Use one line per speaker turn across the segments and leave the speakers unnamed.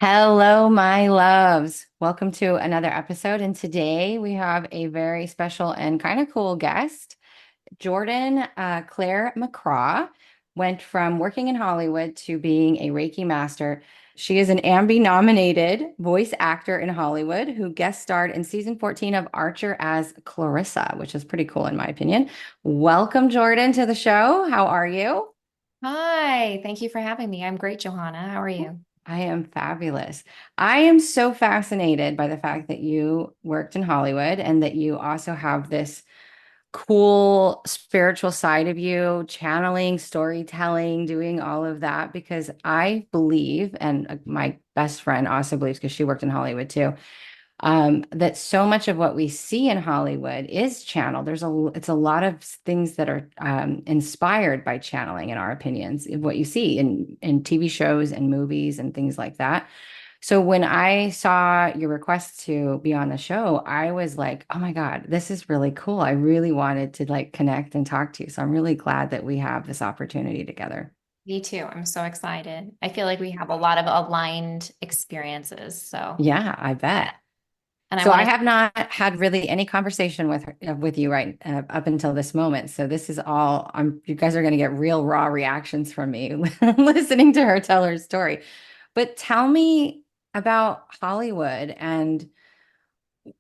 Hello, my loves. Welcome to another episode. And today we have a very special and kind of cool guest. Jordon Claire McCraw went from working in Hollywood to being a Reiki Master. She is an Ambie nominated voice actor in Hollywood who guest starred in season 14 of Archer as Clarissa, which is pretty cool in my opinion. Welcome, Jordon, to the show. How are you?
Hi, thank you for having me. I'm great, Johanna. How are you?
I am fabulous. I am so fascinated by the fact that you worked in Hollywood and that you also have this cool spiritual side of you, channeling, storytelling, doing all of that, because I believe, and my best friend also believes because she worked in Hollywood too, that so much of what we see in Hollywood is channeled. It's a lot of things that are inspired by channeling, in our opinions, of what you see in TV shows and movies and things like that. So when I saw your request to be on the show, I was like, oh my God, this is really cool. I really wanted to like connect and talk to you. So I'm really glad that we have this opportunity together.
Me too. I'm so excited. I feel like we have a lot of aligned experiences.
Yeah, I bet.
And I
So I
want to,
have not had really any conversation with you right up until this moment. So this is all you guys are going to get real raw reactions from me listening to her tell her story. But tell me about Hollywood and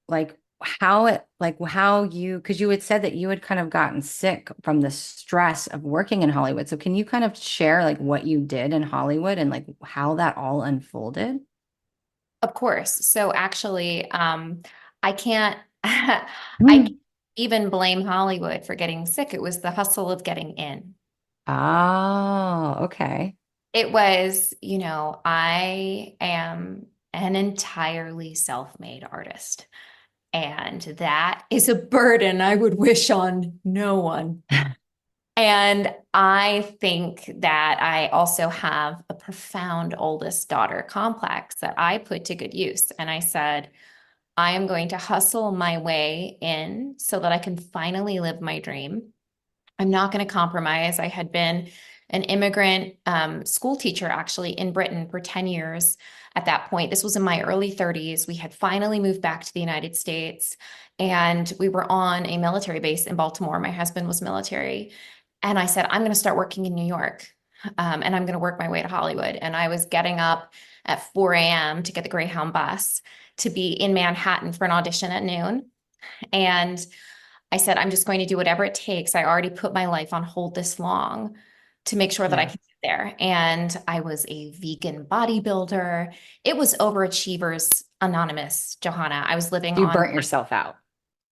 like how you because you had said that you had kind of gotten sick from the stress of working in Hollywood. So can you kind of share like what you did in Hollywood and like how that all unfolded?
of course. So actually, I can't, I can't
Hmm.
even blame Hollywood for getting sick. It was the hustle of getting in.
Oh, okay.
It was, I am an entirely self-made artist. And that is a burden I would wish on no one. And I think that I also have a profound oldest daughter complex that I put to good use. And I said, I am going to hustle my way in so that I can finally live my dream. I'm not going to compromise. I had been an immigrant school teacher actually in Britain for 10 years at that point. This was in my early 30s. We had finally moved back to the United States and we were on a military base in Baltimore. My husband was military. And I said, I'm going to start working in New York and I'm going to work my way to Hollywood. And I was getting up at 4 a.m. to get the Greyhound bus to be in Manhattan for an audition at noon. And I said, I'm just going to do whatever it takes. I already put my life on hold this long to make sure that I
Yeah.
can get there. And I was a vegan bodybuilder. It was Overachievers Anonymous, Johanna. I was living
You
on,
burnt yourself out.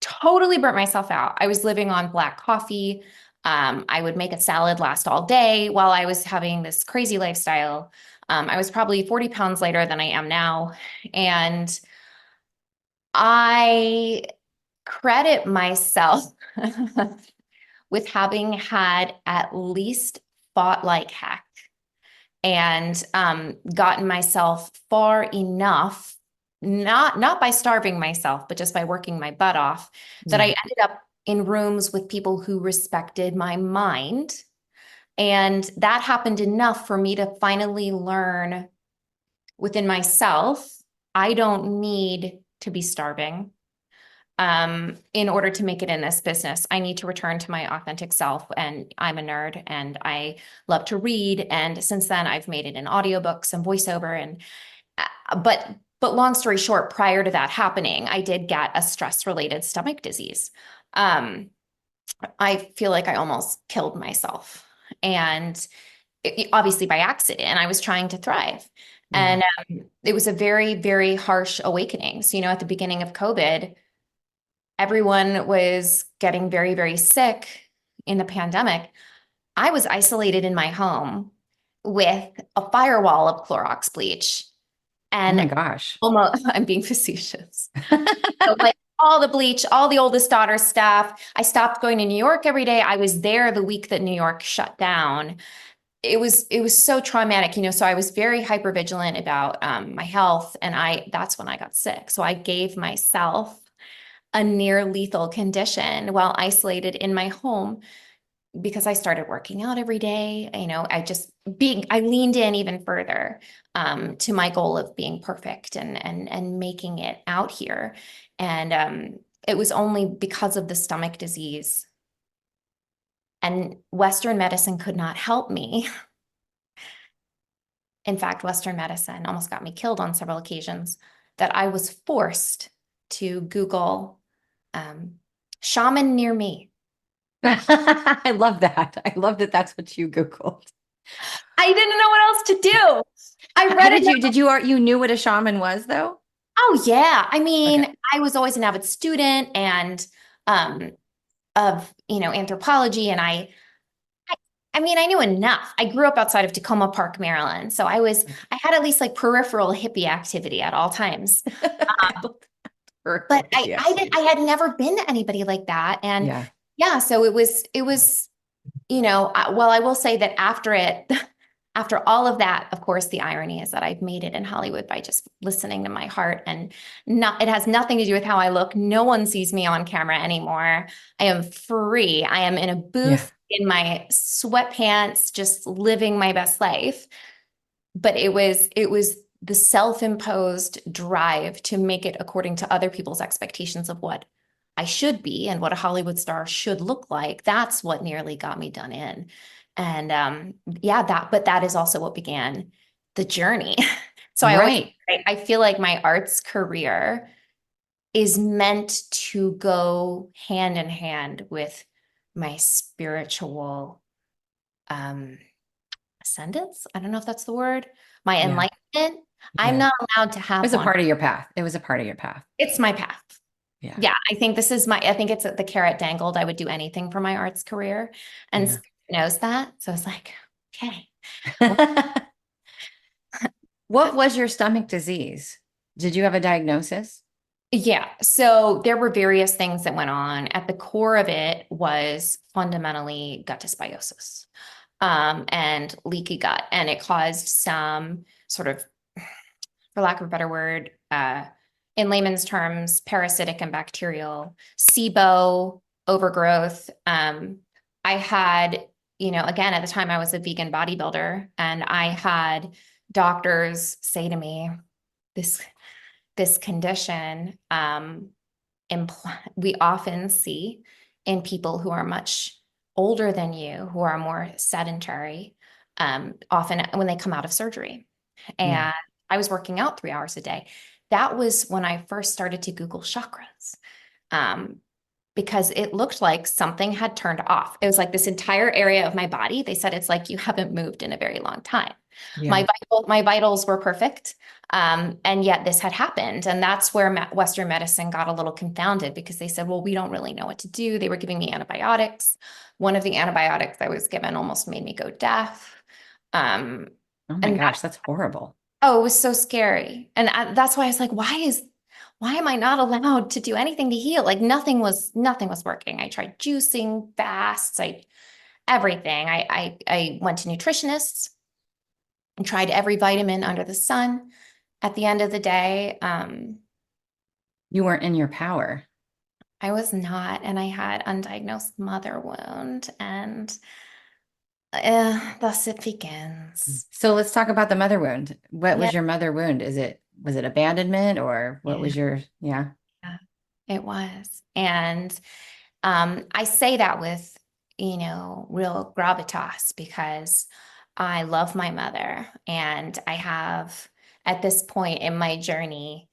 totally burnt myself out. I was living on black coffee. I would make a salad last all day while I was having this crazy lifestyle. I was probably 40 pounds lighter than I am now. And I credit myself with having had at least fought like heck and gotten myself far enough, not by starving myself, but just by working my butt off, that I
Yeah.
ended up in rooms with people who respected my mind. And that happened enough for me to finally learn within myself, I don't need to be starving in order to make it in this business. I need to return to my authentic self. And I'm a nerd and I love to read. And since then, I've made it in audiobooks and voiceover. And but long story short, prior to that happening, I did get a stress-related stomach disease. Um, I feel like I almost killed myself. And obviously by accident, I was trying to thrive.
Yeah.
And it was a very, very harsh awakening. So, at the beginning of COVID, everyone was getting very, very sick in the pandemic. I was isolated in my home with a firewall of Clorox bleach
Oh my
and
gosh.
almost, I'm being facetious. So like all the bleach, all the oldest daughter stuff. I stopped going to New York every day. I was there the week that New York shut down. It was so traumatic, so I was very hyper vigilant about my health, and that's when I got sick. So I gave myself a near lethal condition while isolated in my home. because I started working out every day, I leaned in even further to my goal of being perfect and making it out here. And it was only because of the stomach disease, and Western medicine could not help me. In fact, Western medicine almost got me killed on several occasions, that I was forced to Google um, shaman near me.
I love that. I love that that's what you Googled.
I didn't know what else to do. I
How
read it.
did you knew what a shaman was though?
Oh yeah. I
Okay.
mean, I was always an avid student and um of, anthropology, and I mean, I knew enough. I grew up outside of Tacoma Park, Maryland, so
Okay.
I had at least like peripheral hippie activity at all times.
I love
But
peripheral
I
activity.
had never been to anybody like that. And
Yeah.
yeah, so it was, well, I will say that after it, after all of that, of course, the irony is that I've made it in Hollywood by just listening to my heart, and not, it has nothing to do with how I look. No one sees me on camera anymore. I am free. I am in a
Yeah.
booth in my sweatpants, just living my best life. But it was the self-imposed drive to make it according to other people's expectations of what I should be and what a Hollywood star should look like. That's what nearly got me done in. And yeah, but that is also what began the journey. So
Right.
I feel like my arts career is meant to go hand in hand with my spiritual um ascendance. I don't know if that's the word. My
Yeah.
enlightenment. I'm
Yeah.
not allowed to
It
have
was a
one.
part of your path. It was a part of your path.
It's my path.
Yeah.
Yeah, I think it's the carrot dangled. I would do anything for my arts career. And
Yeah.
Spirit knows that. So it's like, okay. Well,
What was your stomach disease? Did you have a diagnosis?
yeah. So there were various things that went on. At the core of it was fundamentally gut dysbiosis, and leaky gut. And it caused some sort of, for lack of a better word, in layman's terms, parasitic and bacterial SIBO overgrowth. I had, again, at the time I was a vegan bodybuilder, and I had doctors say to me, this this condition, we often see in people who are much older than you, who are more sedentary, often when they come out of surgery.
Yeah.
And I was working out 3 hours a day. That was when I first started to Google chakras. Um, because it looked like something had turned off. It was like this entire area of my body. They said it's like you haven't moved in a very long time.
Yeah.
My vitals were perfect, and yet this had happened, and that's where Western medicine got a little confounded, because they said, "Well, we don't really know what to do." They were giving me antibiotics. One of the antibiotics I was given almost made me go deaf. Um,
Oh my
and
gosh, that's horrible.
Oh, it was so scary. And that's why I was like, why am I not allowed to do anything to heal? Like nothing was working. I tried juicing, fasts, everything. I went to nutritionists and tried every vitamin under the sun. At the end of the day,
You weren't in your power.
I was not, and I had undiagnosed mother wound, and thus it begins.
So let's talk about the mother wound. What
Yeah,
was your mother wound? Was it abandonment or what
yeah,
was your, yeah.
yeah, it was. And I say that with, real gravitas, because I love my mother, and I have, at this point in my journey,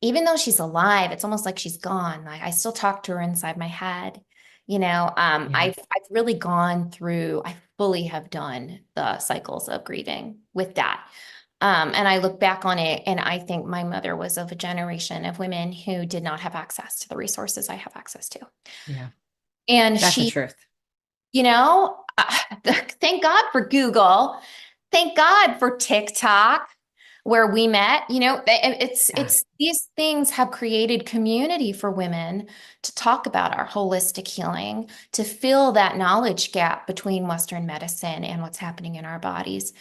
even though she's alive, it's almost like she's gone. Like I still talk to her inside my head.
Yeah.
I've really gone through, I fully have done the cycles of grieving with that. And I look back on it, and I think my mother was of a generation of women who did not have access to the resources I have access to.
Yeah.
And
That's the
she,
truth.
you know, thank God for Google. Thank God for TikTok, where we met.
Yeah.
It's these things have created community for women to talk about our holistic healing, to fill that knowledge gap between Western medicine and what's happening in our bodies,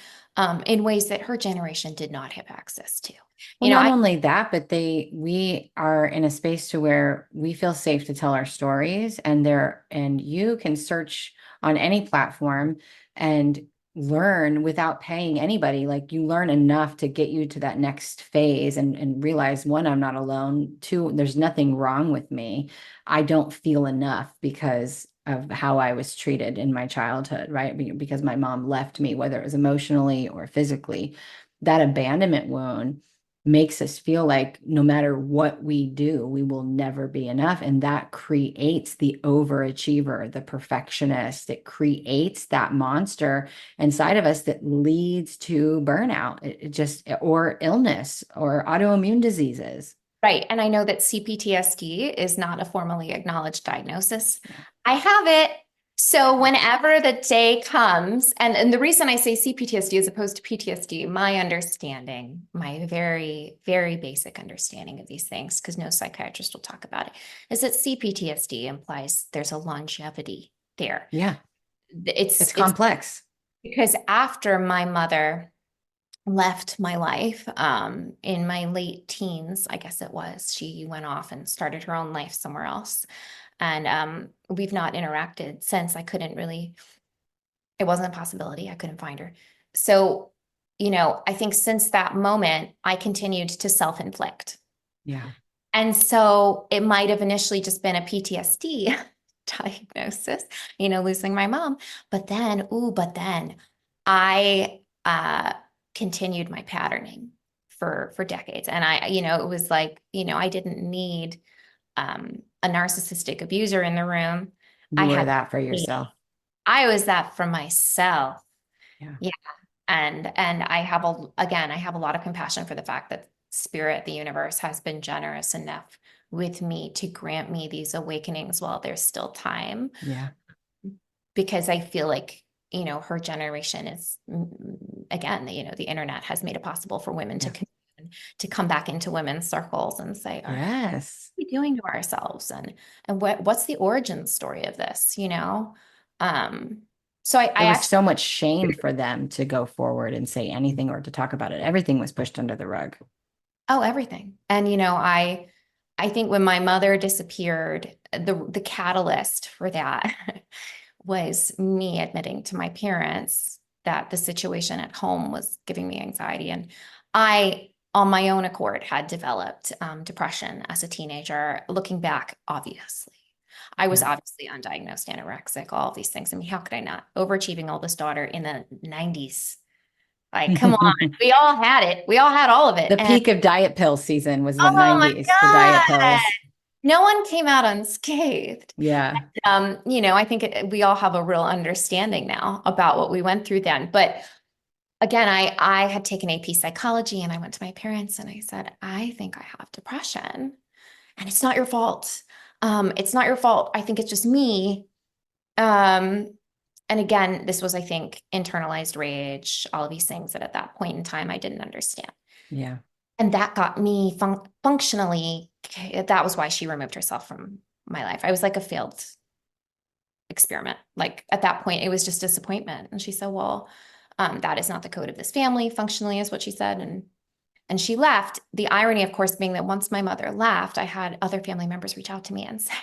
in ways that her generation did not have access to.
Well,
You know,
not
I
only that, but we are in a space to where we feel safe to tell our stories and you can search on any platform and learn without paying anybody. Like you learn enough to get you to that next phase and realize one, I'm not alone. Two, there's nothing wrong with me. I don't feel enough because of how I was treated in my childhood, right? Because my mom left me, whether it was emotionally or physically. That abandonment wound makes us feel like no matter what we do, we will never be enough. And that creates the overachiever, the perfectionist. It creates that monster inside of us that leads to burnout, it just, or illness or autoimmune diseases.
Right. And I know that CPTSD is not a formally acknowledged diagnosis.
Yeah.
I have it. So whenever the day comes, and the reason I say CPTSD as opposed to PTSD, my understanding, my very, very basic understanding of these things, because no psychiatrist will talk about it, is that CPTSD implies there's a longevity there.
Yeah.
It's
It's
it's
complex.
because after my mother left my life in my late teens, I guess it was. She went off and started her own life somewhere else. And we've not interacted since. I couldn't really, it wasn't a possibility. I couldn't find her. So, I think since that moment, I continued to self-inflict.
Yeah.
And so it might have initially just been a PTSD diagnosis, losing my mom. But then I continued my patterning for decades. And it was like, I didn't need a narcissistic abuser in the room. I
You were
had
that for
me.
yourself.
I was that for myself.
Yeah.
Yeah. And I have a lot of compassion for the fact that spirit, the universe, has been generous enough with me to grant me these awakenings while there's still time,
Yeah.
because I feel like, her generation is, again, the internet has made it possible for women
Yeah.
to come back into women's circles and say, all right,
Yes.
what are we doing to ourselves? And what's the origin story of this? Um, so I
There was
actually,
so much shame for them to go forward and say anything or to talk about it. Everything was pushed under the rug.
oh, everything. And, I think when my mother disappeared, the catalyst for that was me admitting to my parents that the situation at home was giving me anxiety. And I, on my own accord, had developed depression as a teenager. Looking back, obviously, I was
Yeah.
obviously undiagnosed anorexic, all of these things. I mean, how could I not? Overachieving oldest daughter in the 90s. Like, come on, we all had it. We all had all of it.
The
And
peak of diet pill season was the
oh my
90s, the diet
God,
pills.
no one came out unscathed.
Yeah.
I think we all have a real understanding now about what we went through then. But again, I had taken AP psychology and I went to my parents and I said, I think I have depression and it's not your fault. It's not your fault. I think it's just me. Um, and again, this was, I think, internalized rage, all of these things that at that point in time I didn't understand.
Yeah.
And that got me functionally, that was why she removed herself from my life. I was like a failed experiment. Like at that point, it was just disappointment. And she said, well, that is not the code of this family, functionally, is what she said. And she left. The irony, of course, being that once my mother left, I had other family members reach out to me and say,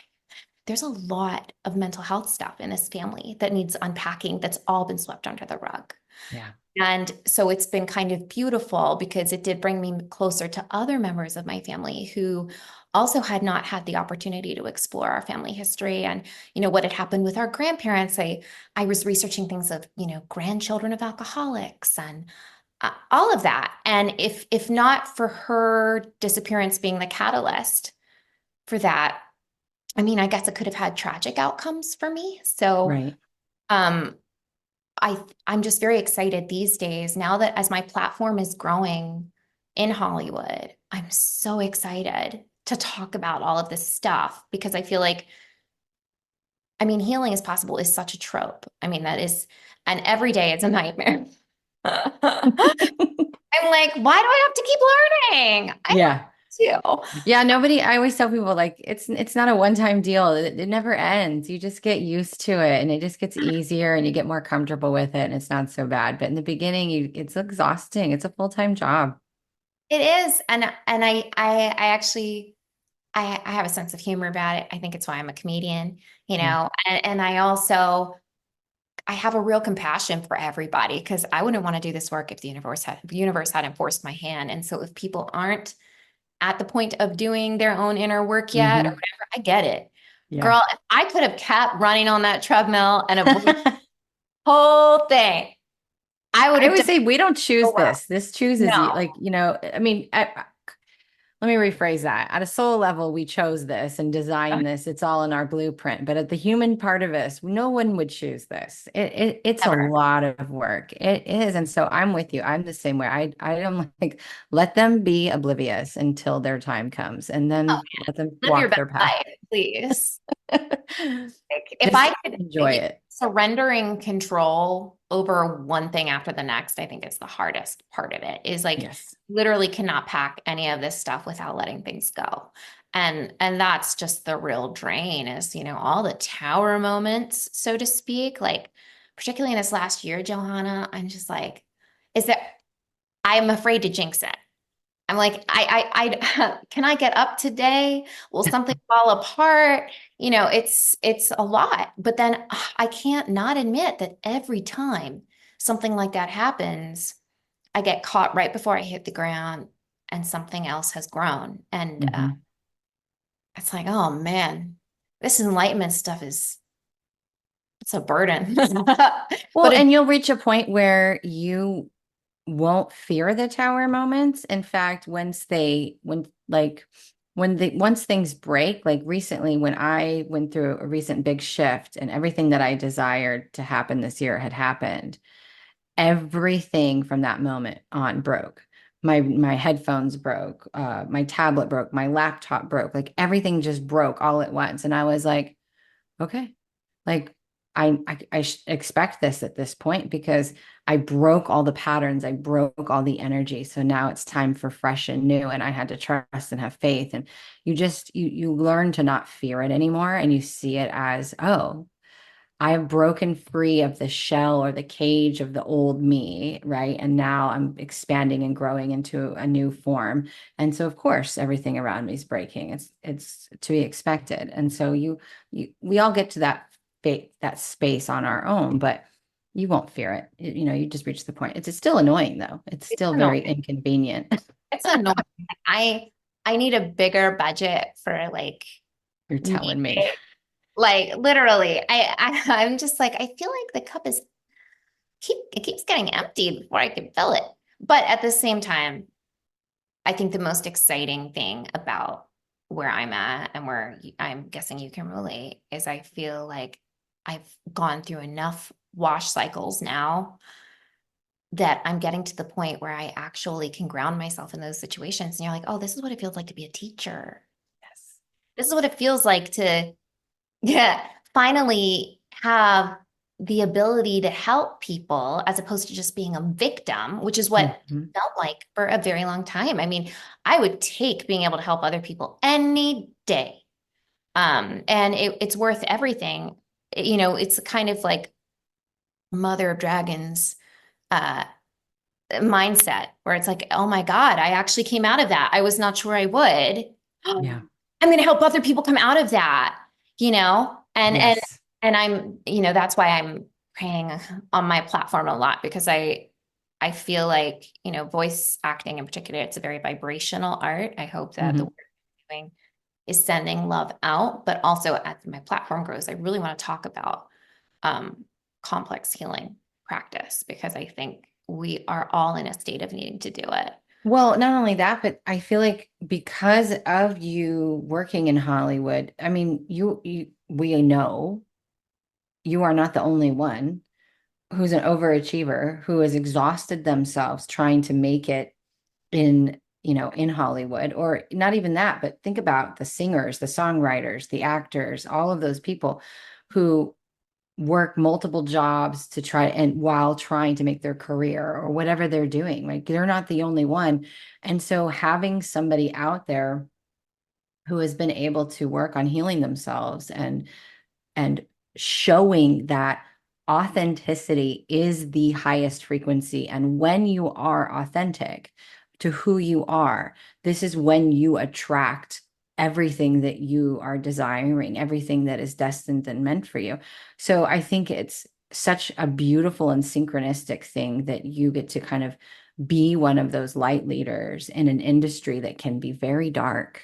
there's a lot of mental health stuff in this family that needs unpacking that's all been swept under the rug.
Yeah.
And so it's been kind of beautiful because it did bring me closer to other members of my family who also had not had the opportunity to explore our family history and, what had happened with our grandparents. I was researching things of, grandchildren of alcoholics and all of that. And if not for her disappearance being the catalyst for that, I mean, I guess it could have had tragic outcomes for me. So,
Right.
um, I'm just very excited these days now that as my platform is growing in Hollywood, I'm so excited to talk about all of this stuff because I feel like, I mean, healing is possible is such a trope. I mean, that is, and every day it's a nightmare. I'm like, why do I have to keep learning? I
Yeah.
want to.
Yeah, nobody, I always tell people like it's not a one-time deal. It never ends. You just get used to it and it just gets easier and you get more comfortable with it and it's not so bad. But in the beginning, it's exhausting. It's a full-time job.
It is, and I actually I have a sense of humor about it. I think it's why I'm a comedian,
Yeah.
and I also I have a real compassion for everybody because I wouldn't want to do this work if the universe hadn't forced my hand. And so if people aren't at the point of doing their own inner work yet or
Hmm.
whatever, I get it.
Yeah.
Girl, if I could have kept running on that treadmill and avoided the whole thing, I would
I
have
always
done
say we don't
so
choose
well.
this. This chooses you.
No,
Like, I mean, let me rephrase that. At a soul level, we chose this and designed this. It's all in our blueprint. But at the human part of us, no one would choose this. It's a
never.
lot of work. It is. And so I'm with you. I'm the same way. I am like, let them be oblivious until their time comes and
Oh,
then let them
live your
walk
best
their path.
life, please. Like, if
Just
I could,
enjoy it.
surrendering control over one thing after the next, I think is the hardest part of it, is like
Yes.
literally cannot pack any of this stuff without letting things go. And that's just the real drain is, all the tower moments, so to speak, like particularly in this last year, Johanna, I'm just like, is that I'm afraid to jinx it. I'm like, can I get up today? Will something fall apart? It's a lot. But then I can't not admit that every time something like that happens, I get caught right before I hit the ground and something else has grown. And
Hmm.
it's like, oh man, this enlightenment stuff it's a burden.
Well,
But it,
and you'll reach a point where you won't fear the tower moments. In fact, once things break, like recently when I went through a recent big shift and everything that I desired to happen this year had happened, everything from that moment on broke. My headphones broke, my tablet broke, my laptop broke, like everything just broke all at once. And I was like, okay. Like I expect this at this point because I broke all the patterns, I broke all the energy. So now it's time for fresh and new. And I had to trust and have faith. And you learn to not fear it anymore and you see it as, oh, I have broken free of the shell or the cage of the old me, right? And now I'm expanding and growing into a new form. And so of course everything around me is breaking. It's to be expected. And so we all get to that space on our own, but you won't fear it. You just reach the point. It's still annoying though. It's
it's
still very
annoying.
inconvenient.
It's annoying. I need a bigger budget for like
You're
me.
telling me.
Like literally, I'm just like I feel like the cup is it keeps getting empty before I can fill it. But at the same time, I think the most exciting thing about where I'm at and where I'm guessing you can relate is I feel like I've gone through enough wash cycles now that I'm getting to the point where I actually can ground myself in those situations. And you're like, oh, this is what it feels like to be a teacher.
Yes.
This is what it feels like to yeah, finally have the ability to help people as opposed to just being a victim, which is what it
Mhm.
felt like for a very long time. I mean, I would take being able to help other people any day. And it's worth everything. It's kind of like Mother of Dragons uh mindset where it's like, oh my God, I actually came out of that. I was not sure I would.
Yeah.
I'm going to help other people come out of that, you know? And and
Yes.
and I'm, that's why I'm praying on my platform a lot because I feel like, voice acting in particular, it's a very vibrational art. I hope that the work
Mhm.
I'm doing is sending love out, but also as my platform grows, I really want to talk about um, complex healing practice because I think we are all in a state of needing to do it.
Well, not only that, but I feel like because of you working in Hollywood, I mean, we know you are not the only one who's an overachiever who has exhausted themselves trying to make it in Hollywood, or not even that, but think about the singers, the songwriters, the actors, all of those people who work multiple jobs to try and while trying to make their career or whatever they're doing. Like they're not the only one. And so having somebody out there who has been able to work on healing themselves and showing that authenticity is the highest frequency. And when you are authentic to who you are, this is when you attract everything that you are desiring, everything that is destined and meant for you. So I think such a beautiful and synchronistic thing that you get to kind of be one of those light leaders in an industry that can be very dark,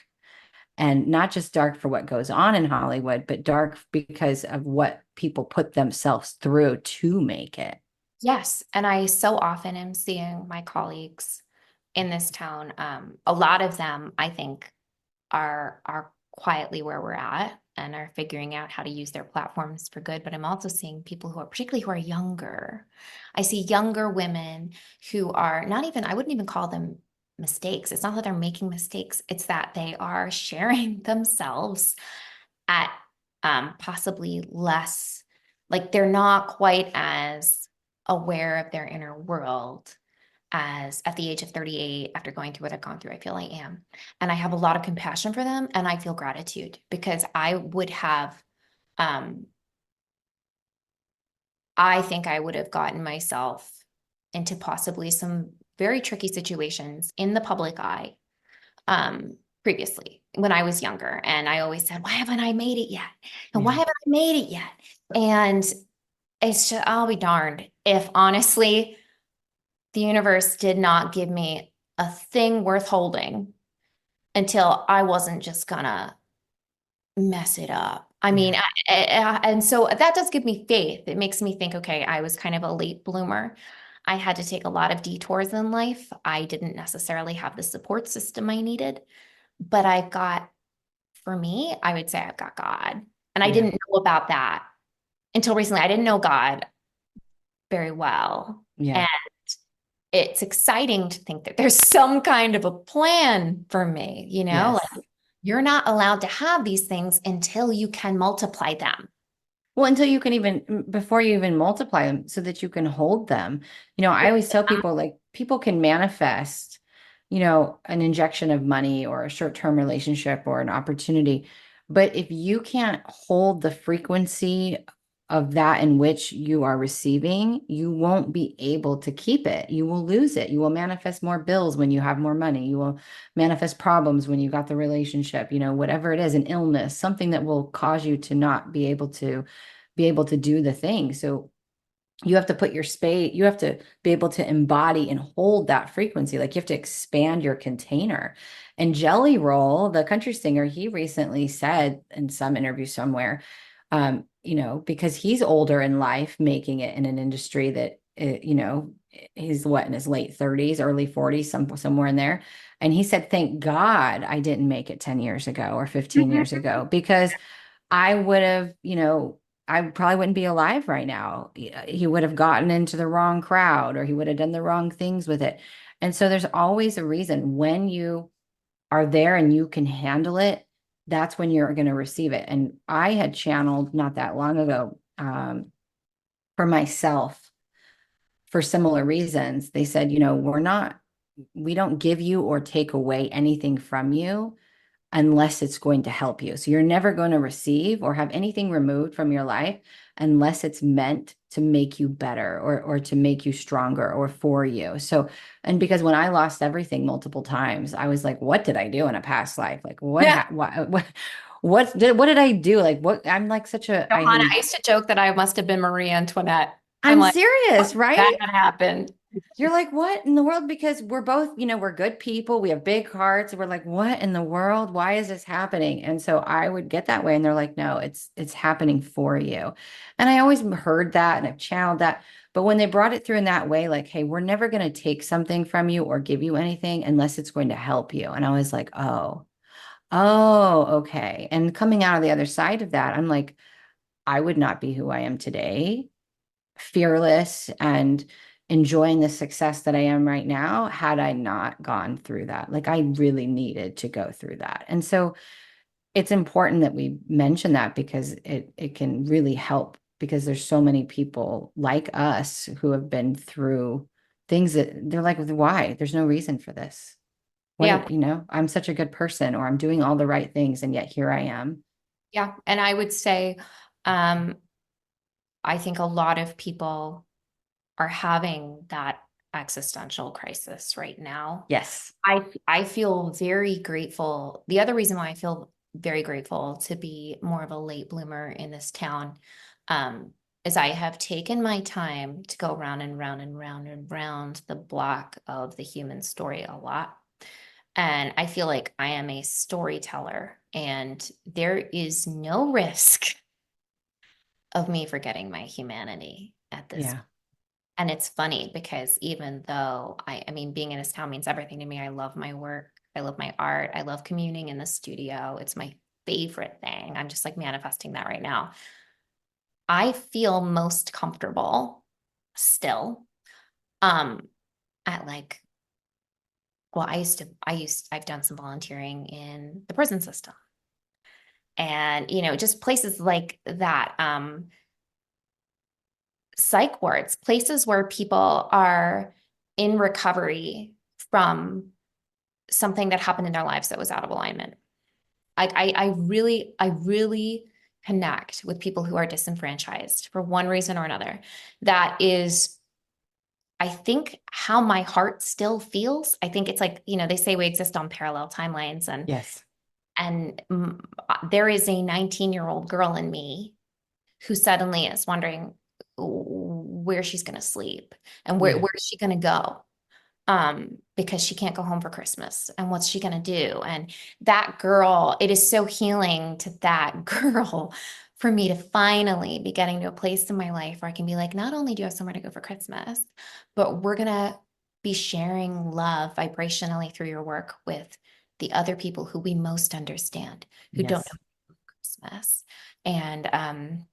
and not just dark for what goes on in Hollywood, but dark because of what people put themselves through to make it.
Yes. And I so often am seeing my colleagues in this town. A lot of them, I think, are quietly where we're at and are figuring out how to use their platforms for good. But I'm also seeing people who are particularly who are younger. I see younger women who are not even, I wouldn't even call them mistakes. It's not that they're making mistakes, it's that they are sharing themselves at possibly less, like they're not quite as aware of their inner world as at the age of 38 after going through what I've gone through. I feel I am. And I have a lot of compassion for them and I feel gratitude because I would have, um, I think I would have gotten myself into possibly some very tricky situations in the public eye previously when I was younger. And I always said, why haven't I made it yet? And why
Yeah.
haven't I made it yet? And it's just, I'll be darned if honestly the universe did not give me a thing worth holding until I wasn't just gonna mess it up. I mean,
Yeah.
and so that does give me faith. It makes me think, okay, I was kind of a late bloomer. I had to take a lot of detours in life. I didn't necessarily have the support system I needed, but I've got, for me, I would say I've got God. And I
Yeah.
didn't know about that until recently. I didn't know God very well.
Yeah.
And it's exciting to think that there's some kind of a plan for me,
Yes.
like you're not allowed to have these things until you can multiply them.
Well, until you can even, before you even multiply them so that you can hold them. I always tell people, like, people can manifest, an injection of money or a short-term relationship or an opportunity. But if you can't hold the frequency of that in which you are receiving, you won't be able to keep it. You will lose it. You will manifest more bills when you have more money. You will manifest problems when you got the relationship, whatever it is, an illness, something that will cause you to not be able to do the thing. So you have to put your space, you have to be able to embody and hold that frequency. Like, you have to expand your container. And Jelly Roll, the country singer, he recently said in some interview somewhere, because he's older in life, making it in an industry that, he's what, in his late 30s, early 40s, somewhere in there. And he said, thank God I didn't make it 10 years ago or 15 years ago, because I would have, I probably wouldn't be alive right now. He would have gotten into the wrong crowd, or he would have done the wrong things with it. And so there's always a reason. When you are there and you can handle it, that's when you're going to receive it. And I had channeled not that long ago, for myself, for similar reasons. They said, we don't give you or take away anything from you unless it's going to help you. So you're never going to receive or have anything removed from your life unless it's meant to make you better, or to make you stronger, or for you. So, and because when I lost everything multiple times, I was like, what did I do in a past life? Like,
Yeah.
what did I do? Like, what, I'm like such a,
Johanna, I used to joke that I must have been Marie Antoinette. I'm
I'm
like,
serious,
what that
right?
happened?
You're like, what in the world? Because we're both, we're good people. We have big hearts. We're like, what in the world? Why is this happening? And so I would get that way. And they're like, no, it's happening for you. And I always heard that and I've channeled that. But when they brought it through in that way, like, hey, we're never going to take something from you or give you anything unless it's going to help you. And I was like, oh, okay. And coming out of the other side of that, I'm like, I would not be who I am today, fearless and enjoying the success that I am right now, had I not gone through that. Like, I really needed to go through that. And so it's important that we mention that, because it can really help, because there's so many people like us who have been through things that they're like, why? There's no reason for this.
Yeah.
I'm such a good person, or I'm doing all the right things, and yet here I am.
Yeah. And I would say, um, I think a lot of people are having that existential crisis right now.
Yes.
I feel very grateful. The other reason why I feel very grateful to be more of a late bloomer in this town, um, is I have taken my time to go round and round and round and round the block of the human story a lot. And I feel like I am a storyteller, and there is no risk of me forgetting my humanity at this.
Yeah.
And it's funny because even though I mean, being in this town means everything to me. I love my work. I love my art. I love communing in the studio. It's my favorite thing. I'm just like manifesting that right now. I feel most comfortable still um at like, well, I've done some volunteering in the prison system, and just places like that, psych wards, places where people are in recovery from something that happened in their lives that was out of alignment. I really connect with people who are disenfranchised for one reason or another. That is, I think, how my heart still feels. I think it's like, they say we exist on parallel timelines, and
Yes.
and there is a 19-year-old girl in me who suddenly is wondering where she's going to sleep and where,
Yeah.
where is she going to go, because she can't go home for Christmas, and what's she going to do? And that girl, it is so healing to that girl for me to finally be getting to a place in my life where I can be like, not only do you have somewhere to go for Christmas, but we're going to be sharing love vibrationally through your work with the other people who we most understand, who don't
Yes.
know Christmas. And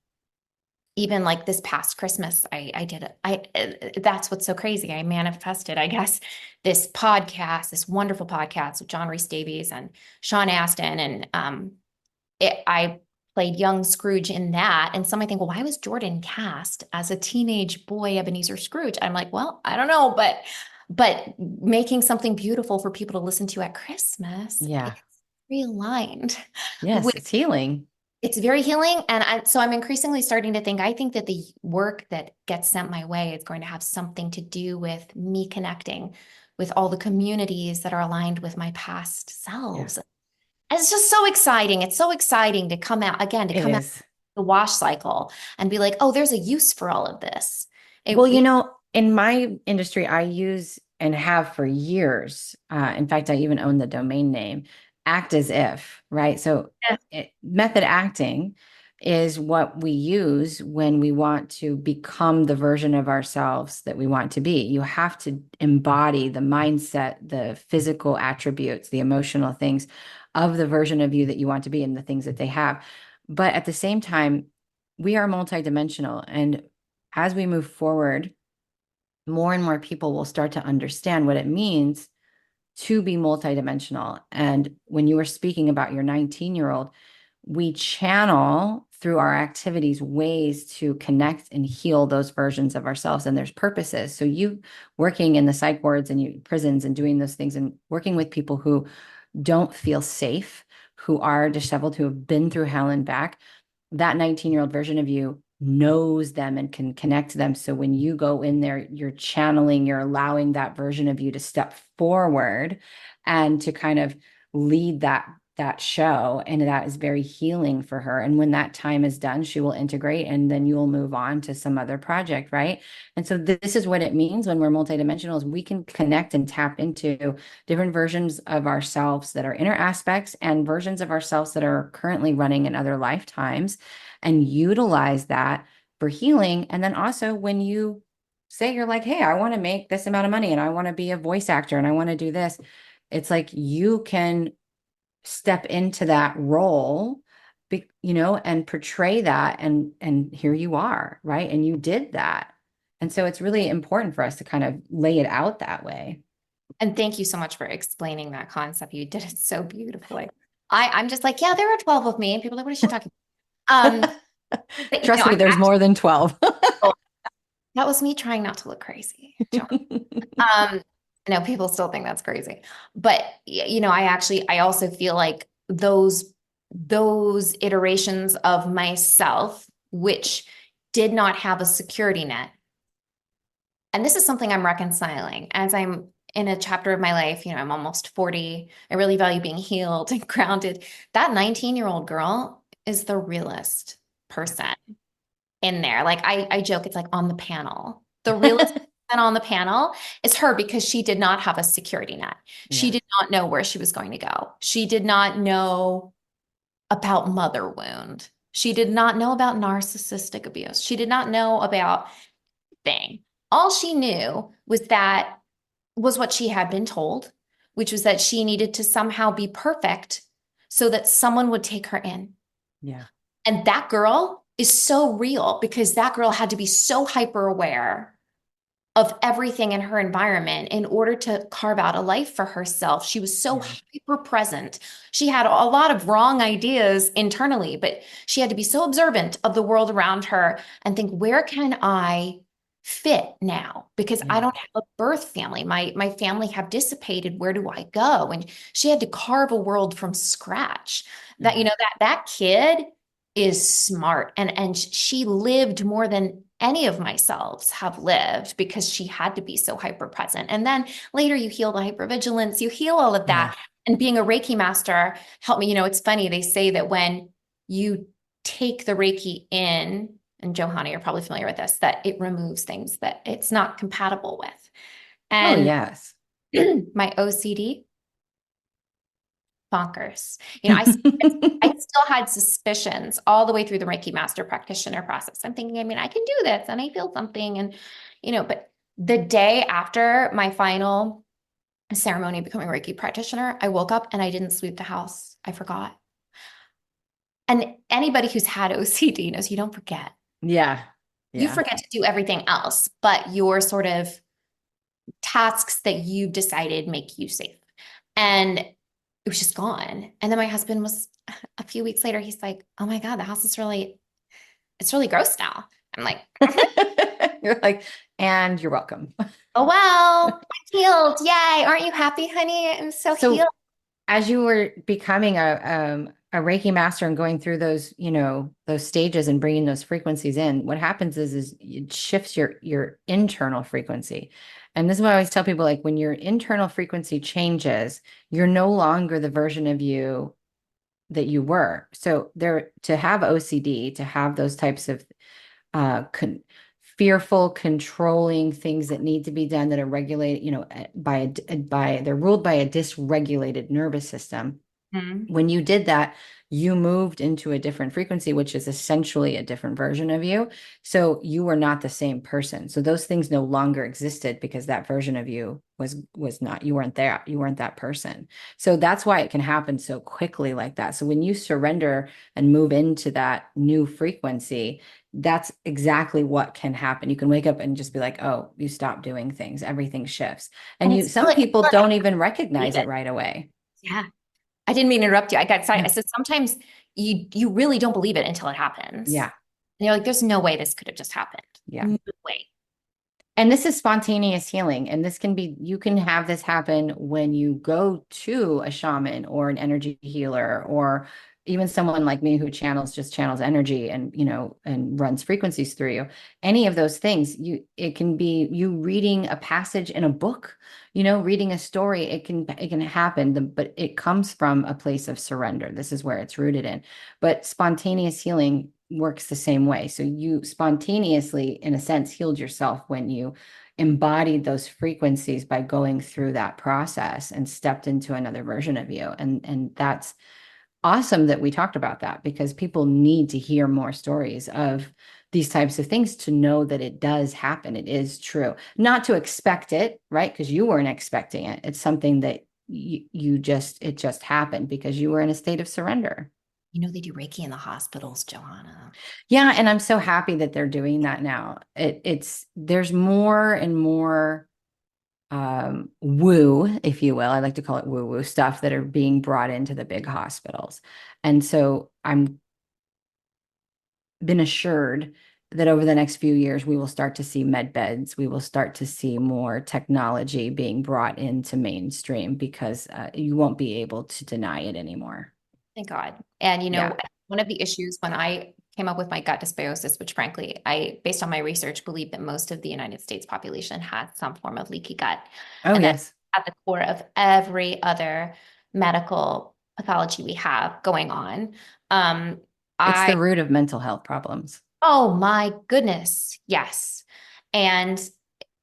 even like this past Christmas, I did it. That's what's so crazy. I manifested, I guess, this podcast, this wonderful podcast with John Rhys Davies and Sean Astin. And I played young Scrooge in that. And some might think, well, why was Jordon cast as a teenage boy Ebenezer Scrooge? I'm like, well, I don't know, but making something beautiful for people to listen to at Christmas,
Yeah.
it's realigned
Yes.
with,
It's healing.
it's very healing. And so I'm increasingly starting to think, I think that the work that gets sent my way is going to have something to do with me connecting with all the communities that are aligned with my past
Yeah.
selves. And it's just so exciting. It's so exciting to come out again, to
It
come out
is.
the wash cycle and be like, oh, there's a use for all of this.
Well, in my industry, I use and have for years. In fact, I even own the domain name, act as if, right? So, method acting is what we use when we want to become the version of ourselves that we want to be. You have to embody the mindset, the physical attributes, the emotional things of the version of you that you want to be and the things that they have. But at the same time, we are multidimensional. And as we move forward, more and more people will start to understand what it means to be multidimensional. And when you were speaking about your 19-year-old, we channel through our activities ways to connect and heal those versions of ourselves. And there's purposes. So you working in the psych wards and you prisons and doing those things and working with people who don't feel safe, who are disheveled, who have been through hell and back, that 19-year-old version of you knows them and can connect to them. So when you go in there, you're channeling, you're allowing that version of you to step forward and to kind of lead that show, and that is very healing for her. And when that time is done, she will integrate and then you will move on to some other project, right? And so this is what it means when we're multidimensional, is we can connect and tap into different versions of ourselves that are inner aspects and versions of ourselves that are currently running in other lifetimes, and utilize that for healing. And then also when you say you're like, hey, I want to make this amount of money and I want to be a voice actor and I want to do this, it's like you can step into that role, and portray that, and here you are, right? And you did that. And so it's really important for us to kind of lay it out that way.
And thank you so much for explaining that concept. You did it so beautifully. I'm just like, yeah, there are 12 of me. And people are like, what is she talking about? But
Trust me,
I'm
there's more than 12.
actually, that was me trying not to look crazy, John. No, people still think that's crazy. But I also feel like those iterations of myself, which did not have a security net. And this is something I'm reconciling as I'm in a chapter of my life. I'm almost 40. I really value being healed and grounded. That 19-year-old girl is the realest person in there. Like I joke, it's like on the panel. The realest person on the panel is her because she did not have a security net. She
Yeah.
did not know where she was going to go. She did not know about mother wound. She did not know about narcissistic abuse. She did not know about thing. All she knew was what she had been told, which was that she needed to somehow be perfect so that someone would take her in.
Yeah.
And that girl is so real because that girl had to be so hyper aware of everything in her environment in order to carve out a life for herself. She was so
Yeah.
hyper present. She had a lot of wrong ideas internally, but she had to be so observant of the world around her and think, where can I fit now? Because I
Yeah.
don't have a birth family. My family have dissipated. Where do I go? And she had to carve a world from scratch. That,
Yeah.
that kid is smart and she lived more than any of my selves have lived because she had to be so hyper present. And then later you heal the hypervigilance, you heal all of
Yeah.
that. And being a Reiki master helped me. It's funny, they say that when you take the Reiki in, and Johanna, you're probably familiar with this, that it removes things that it's not compatible with.
Oh,
And
yes.
my OCD, bonkers. I still had suspicions all the way through the Reiki master practitioner process. I'm thinking, I can do this and I feel something. And, but the day after my final ceremony of becoming a Reiki practitioner, I woke up and I didn't sweep the house. I forgot. And anybody who's had OCD knows you don't forget.
Yeah.
You
Yeah.
forget to do everything else, but your sort of tasks that you've decided make you safe. And it was just gone. And then my husband was a few weeks later, he's like, oh my God, the house is it's really gross now. I'm like,
You're like, and you're welcome.
oh, well, I'm healed. Yay. Aren't you happy, honey? I'm so healed.
So as you were becoming a Reiki master and going through those, those stages and bringing those frequencies in, what happens is it shifts your internal frequency. And this is what I always tell people, like when your internal frequency changes, you're no longer the version of you that you were. So there to have OCD, to have those types of fearful, controlling things that need to be done that are regulated, by they're ruled by a dysregulated nervous system.
Mhm.
When you did that, you moved into a different frequency, which is essentially a different version of you. So you were not the same person. So those things no longer existed because that version of you was not, you weren't there. You weren't that person. So that's why it can happen so quickly like that. So when you surrender and move into that new frequency, that's exactly what can happen. You can wake up and just be like, oh, you stop doing things, everything shifts.
And
And some
it's
people
still
don't even
believe
recognize it
it.
right away.
Yeah. I didn't mean to interrupt you. I got excited. I
Yeah.
said, sometimes you really don't believe it until it happens.
Yeah.
And you're like, there's no way this could have just happened.
Yeah.
No way.
And this is spontaneous healing. And this can be, you can have this happen when you go to a shaman or an energy healer, or even someone like me who just channels energy and, and runs frequencies through you. Any of those things, it can be you reading a passage in a book, reading a story. It can happen, but it comes from a place of surrender. This is where it's rooted in. But spontaneous healing works the same way. So you spontaneously, in a sense, healed yourself when you embodied those frequencies by going through that process and stepped into another version of you. And that's awesome that we talked about that, because people need to hear more stories of these types of things to know that it does happen. It is true. Not to expect it, right? Because you weren't expecting it. It's something that it just happened because you were in a state of surrender.
They do Reiki in the hospitals, Johanna.
Yeah, and I'm so happy that they're doing that now. There's more and more woo, if you will. I like to call it woo woo stuff that are being brought into the big hospitals. And so I'm been assured that over the next few years we will start to see med beds. We will start to see more technology being brought into mainstream because you won't be able to deny it anymore.
Thank God. And
Yeah.
one of the issues when I came up with my gut dysbiosis, which frankly, based on my research, believe that most of the United States population has some form of leaky gut.
Oh,
And that
yes.
at the core of every other medical pathology we have going on.
It's
I
the root of mental health problems.
Oh my goodness. Yes. And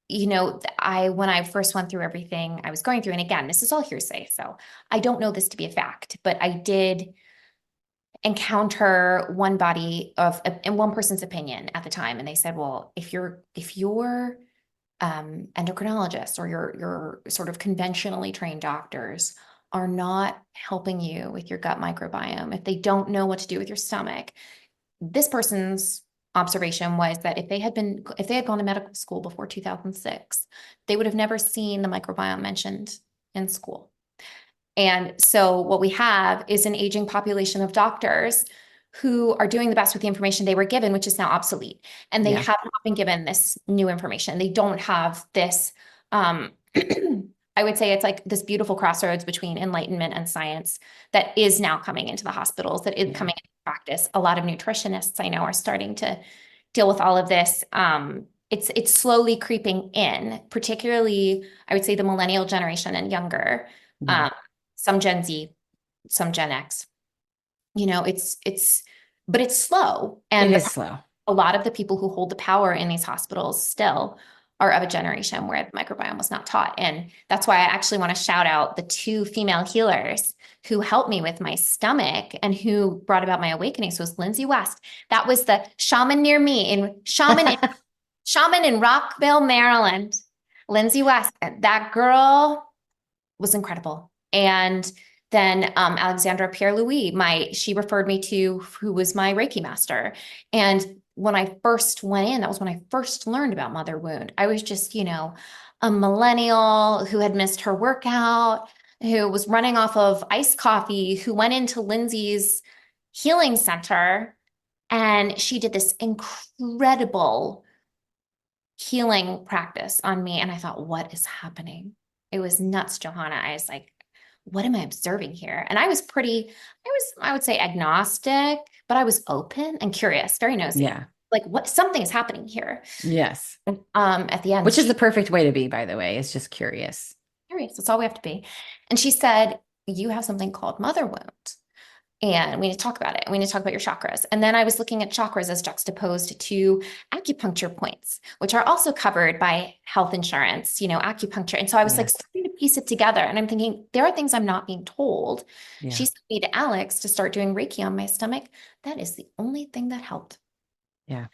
when I first went through everything I was going through, and again, this is all hearsay, so I don't know this to be a fact, but I did encounter one body of in one person's opinion at the time, and they said, well, if your endocrinologists or your sort of conventionally trained doctors are not helping you with your gut microbiome, if they don't know what to do with your stomach, this person's observation was that if they had gone to medical school before 2006, they would have never seen the microbiome mentioned in school. And so what we have is an aging population of doctors who are doing the best with the information they were given, which is now obsolete. And they
Yeah.
have not been given this new information. They don't have this, I would say it's like this beautiful crossroads between enlightenment and science that is now coming into the hospitals, that is
Yeah.
coming into practice. A lot of nutritionists I know are starting to deal with all of this. It's slowly creeping in, particularly I would say the millennial generation and younger.
Yeah.
Um, some Gen Z, some Gen X. But it's slow.
It
And
is slow.
a lot of the people who hold the power in these hospitals still are of a generation where the microbiome was not taught. And that's why I actually want to shout out the two female healers who helped me with my stomach and who brought about my awakening. So it was Lindsay West. That was the shaman near me shaman in Rockville, Maryland. Lindsay West. That girl was incredible. And then Alexandra Pierre-Louis, she referred me to who was my Reiki master. And when I first went in, that was when I first learned about mother wound. I was just, a millennial who had missed her workout, who was running off of iced coffee, who went into Lindsay's healing center. And she did this incredible healing practice on me. And I thought, what is happening? It was nuts, Johanna. I was like, what am I observing here? And I would say agnostic, but I was open and curious, very nosy.
Yeah.
Like something is happening here.
Yes.
At the end,
Which is
she
the perfect way to be, by the way. It's just curious.
curious. That's all we have to be. And she said, you have something called mother wound. And we need to talk about it. We need to talk about your chakras. And then I was looking at chakras as juxtaposed to acupuncture points, which are also covered by health insurance, acupuncture. And so I was like
Yes.
starting to piece it together. And I'm thinking, there are things I'm not being told. She
Yeah.
sent me to Alex to start doing Reiki on my stomach. That is the only thing that helped.
Yeah.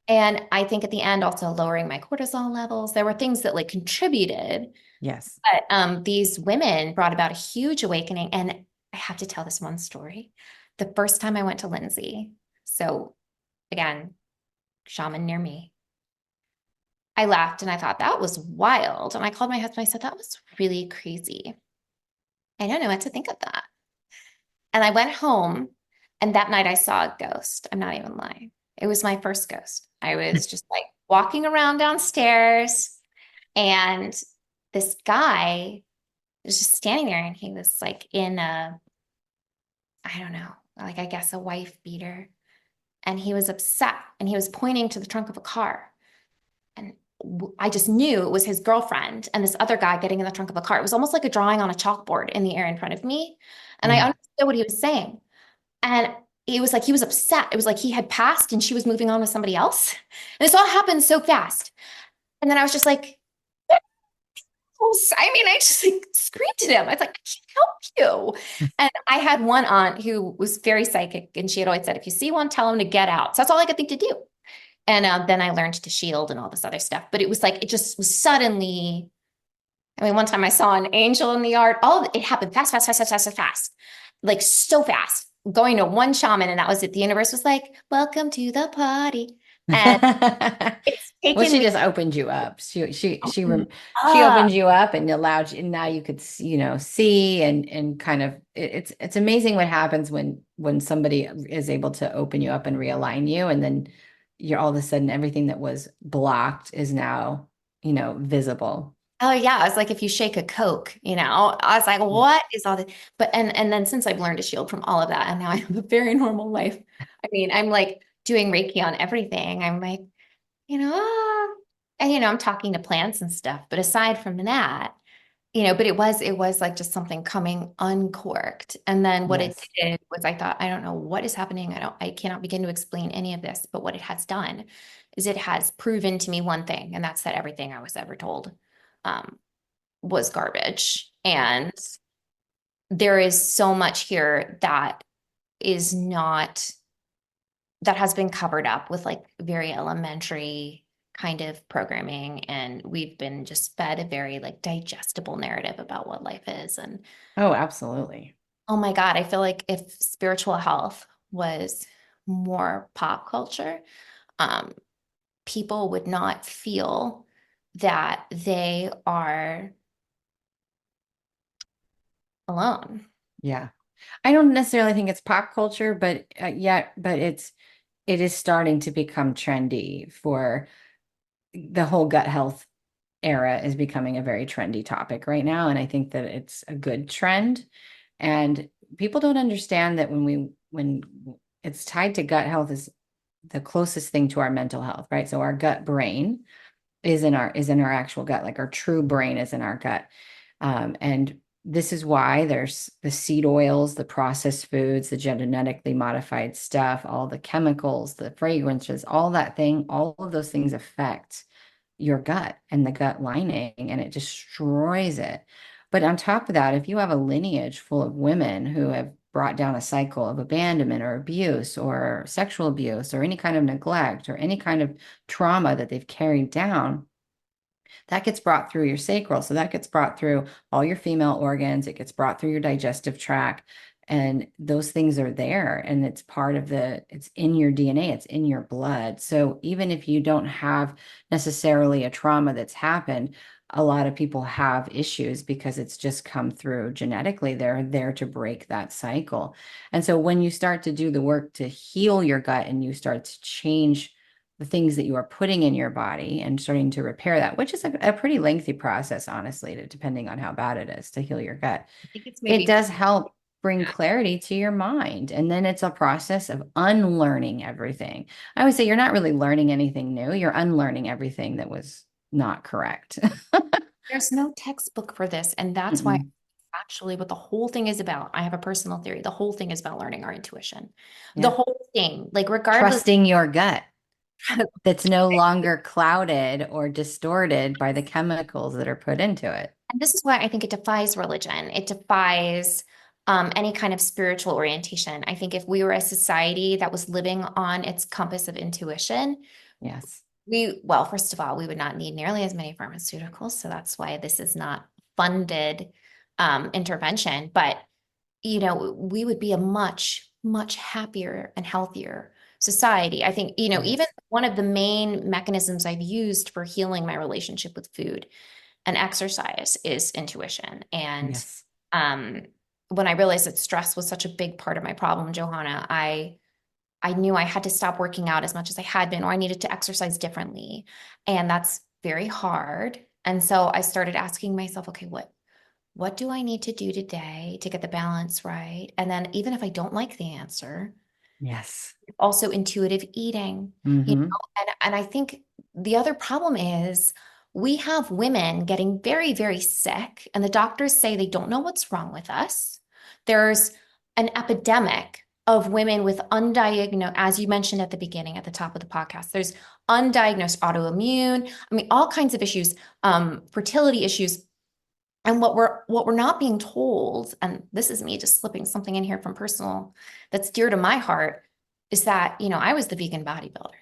And I think at the end, also lowering my cortisol levels. There were things that like contributed,
Yes.
but these women brought about a huge awakening. And I have to tell this one story. The first time I went to Lindsay, so again, shaman near me, I laughed and I thought that was wild. And I called my husband. I said, that was really crazy. I don't know what to think of that. And I went home, and that night I saw a ghost. I'm not even lying. It was my first ghost. I was just like walking around downstairs, and this guy was just standing there, and he was like in I don't know, like I guess a wife beater. And he was upset and he was pointing to the trunk of a car. And I just knew it was his girlfriend and this other guy getting in the trunk of a car. It was almost like a drawing on a chalkboard in the air in front of me. And I
Yeah.
understood what he was saying. And it was like he was upset. It was like he had passed and she was moving on with somebody else. And this all happened so fast. And then I was just like, I just like screamed at him. I was like, I can't help you. And I had one aunt who was very psychic, and she had always said, if you see one, tell him to get out. So that's all I could think to do. And then I learned to shield and all this other stuff. But it was like, it just was suddenly, I mean, one time I saw an angel in the yard. All of it happened fast, fast, fast, fast, fast, fast. Like so fast. Going to one shaman, and that was it. The universe was like, welcome to the party. And it's
Well,
taken
she
me
just opened you up. She
up.
opened you up and allowed you, and now you could, see and kind of it's amazing what happens when somebody is able to open you up and realign you, and then you're all of a sudden everything that was blocked is now, visible.
Oh yeah, it's like if you shake a Coke, I was like,
Yeah.
what is all this? But and then since I've learned to shield from all of that, and now I have a very normal life. I mean, I'm like doing Reiki on everything. I'm like, and I'm talking to plants and stuff. But aside from that, but it was like just something coming uncorked. And then what it
Yes.
did was I thought, I don't know what is happening. I cannot begin to explain any of this, but what it has done is it has proven to me one thing, and that's that everything I was ever told um, was garbage. And there is so much here that is not, that has been covered up with like very elementary kind of programming. And we've been just fed a very like digestible narrative about what life is. And
Oh, absolutely.
oh my God, I feel like if spiritual health was more pop culture, um, people would not feel that they are alone.
Yeah. I don't necessarily think it's pop culture, but but it is starting to become trendy for the whole gut health era is becoming a very trendy topic right now. And I think that it's a good trend. And people don't understand that when it's tied to gut health is the closest thing to our mental health, right? So our gut brain is in our actual gut, like our true brain is in our gut. And this is why there's the seed oils, the processed foods, the genetically modified stuff, all the chemicals, the fragrances, all that thing, all of those things affect your gut and the gut lining, and it destroys it. But on top of that, if you have a lineage full of women who have brought down a cycle of abandonment or abuse or sexual abuse or any kind of neglect or any kind of trauma that they've carried down, that gets brought through your sacral. So that gets brought through all your female organs. It gets brought through your digestive tract. And those things are there. And it's part of it's in your DNA, it's in your blood. So even if you don't have necessarily a trauma that's happened, a lot of people have issues because it's just come through genetically. They're there to break that cycle. And so when you start to do the work to heal your gut and you start to change the things that you are putting in your body and starting to repair that, which is a pretty lengthy process, honestly, depending on how bad it is to heal your gut.
I think it's
It
maybe
does help bring clarity to your mind. And then it's a process of unlearning everything. I always say you're not really learning anything new, you're unlearning everything that was not correct.
there's no textbook for this. And that's why
Mm-mm.
actually what the whole thing is about. I have a personal theory. The whole thing is about learning our intuition. The
Yeah.
whole thing, like regardless.
Trusting your gut that's no longer clouded or distorted by the chemicals that are put into it.
And this is why I think it defies religion. It defies any kind of spiritual orientation. I think if we were a society that was living on its compass of intuition,
Yes.
well, first of all, we would not need nearly as many pharmaceuticals. So that's why this is not funded intervention. But, we would be a much, much happier and healthier society. I think, even
Yes.
one of the main mechanisms I've used for healing my relationship with food and exercise is intuition. And
Yes.
um, when I realized that stress was such a big part of my problem, Johanna, I knew I had to stop working out as much as I had been, or I needed to exercise differently. And that's very hard. And so I started asking myself, okay, what do I need to do today to get the balance right? And then even if I don't like the answer,
Yes.
also intuitive eating,
Mm-hmm.
and I think the other problem is we have women getting very, very sick, and the doctors say they don't know what's wrong with us. There's an epidemic of women with undiagnosed, as you mentioned at the beginning, at the top of the podcast, there's undiagnosed autoimmune, I mean, all kinds of issues, fertility issues. And what we're not being told, and this is me just slipping something in here from personal that's dear to my heart, is that, I was the vegan bodybuilder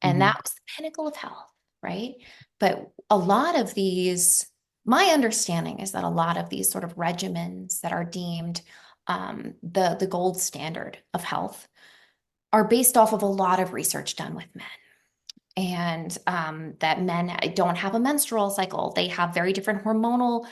and
Mm-hmm.
that was the pinnacle of health, right? But a lot of these, my understanding is that a lot of these sort of regimens that are deemed the gold standard of health are based off of a lot of research done with men. And that men don't have a menstrual cycle. They have very different hormonal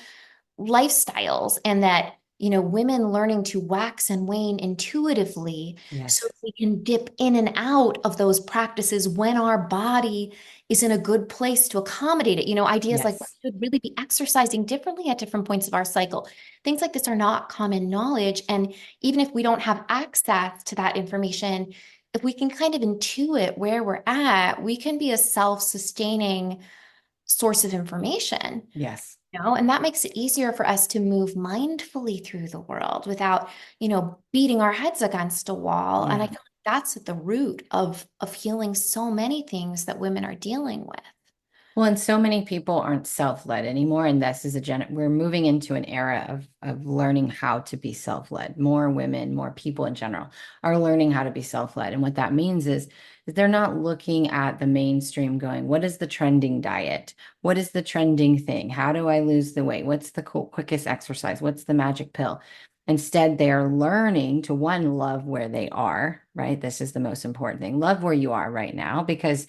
lifestyles, and that women learning to wax and wane intuitively so
Yes.
we can dip in and out of those practices when our body is in a good place to accommodate it. Ideas like we
Yes.
should really be exercising differently at different points of our cycle. Things like this are not common knowledge, and even if we don't have access to that information, if we can kind of intuit where we're at, we can be a self-sustaining source of information.
Yes.
And that makes it easier for us to move mindfully through the world without, beating our heads against a wall. And I
Yeah.
feel like that's at the root of healing so many things that women are dealing with.
Well, and so many people aren't self-led anymore, and this is we're moving into an era of learning how to be self-led. More women, more people in general are learning how to be self-led. And what that means is they're not looking at the mainstream going, what is the trending diet? What is the trending thing? How do I lose the weight? What's the quickest exercise? What's the magic pill? Instead, they're learning to one, love where they are, right? This is the most important thing. Love where you are right now, because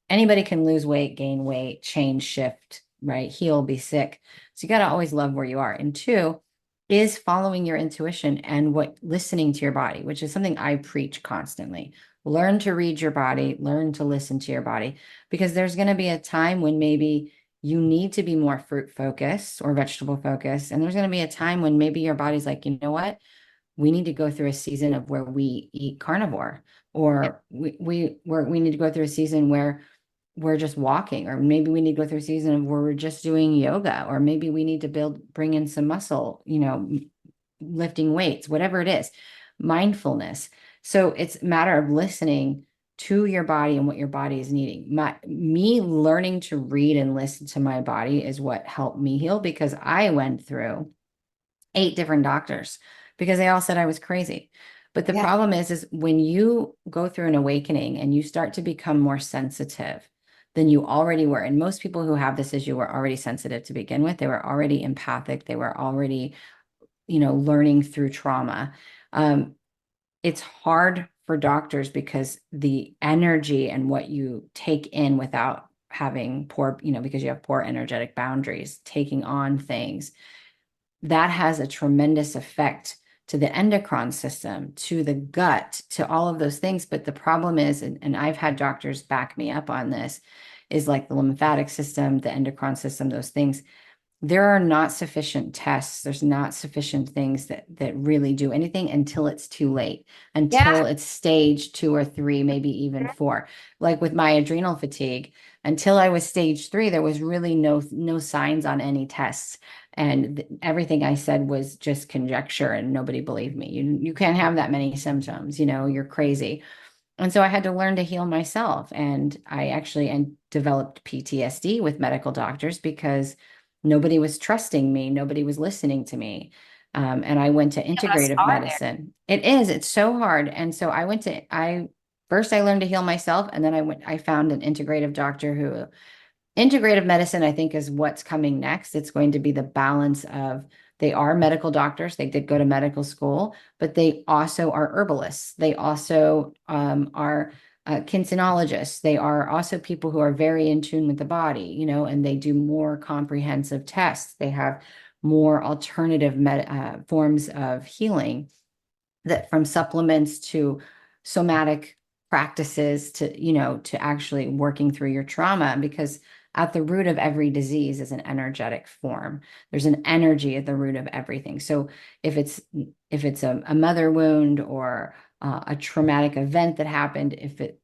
anybody can lose weight, gain weight, change, shift, right? Heal, be sick. So you got to always love where you are. And two is following your intuition and listening to your body, which is something I preach constantly. Learn to read your body, learn to listen to your body, because there's going to be a time when maybe you need to be more fruit focused or vegetable focused. And there's going to be a time when maybe your body's like, you know what? We need to go through a season of where we eat carnivore, or we need to go through a season where we're just walking, or maybe we need to go through a season of where we're just doing yoga, or maybe we need to bring in some muscle, lifting weights, whatever it is, mindfulness. So it's a matter of listening to your body and what your body is needing. Me learning to read and listen to my body is what helped me heal, because I went through 8 different doctors because they all said I was crazy. But the
Yeah.
problem is when you go through an awakening and you start to become more sensitive than you already were. And most people who have this issue were already sensitive to begin with. They were already empathic. They were already, learning through trauma. Um, it's hard for doctors because the energy and what you take in without having poor, because you have poor energetic boundaries, taking on things that has a tremendous effect to the endocrine system, to the gut, to all of those things. But the problem is, and I've had doctors back me up on this, is like the lymphatic system, the endocrine system, those things, there are not sufficient tests. There's not sufficient things that really do anything until it's too late,
Yeah.
until it's stage 2 or 3, maybe even 4. Like with my adrenal fatigue, until I was stage 3, there was really no signs on any tests. And everything I said was just conjecture, and nobody believed me. You can't have that many symptoms, you're crazy. And so I had to learn to heal myself. And I actually developed PTSD with medical doctors because nobody was trusting me. Nobody was listening to me. And I went to
Some of us
integrative
are there.
medicine. It's so hard. And so first I learned to heal myself. And then I found an integrative doctor who integrative medicine, I think, is what's coming next. It's going to be the balance of they are medical doctors. They did go to medical school, but they also are herbalists. They also are kinesiologists. They are also people who are very in tune with the body, and they do more comprehensive tests. They have more alternative forms of healing, that from supplements to somatic practices to, to actually working through your trauma, because at the root of every disease is an energetic form. There's an energy at the root of everything. So if it's a mother wound, or a traumatic event that happened,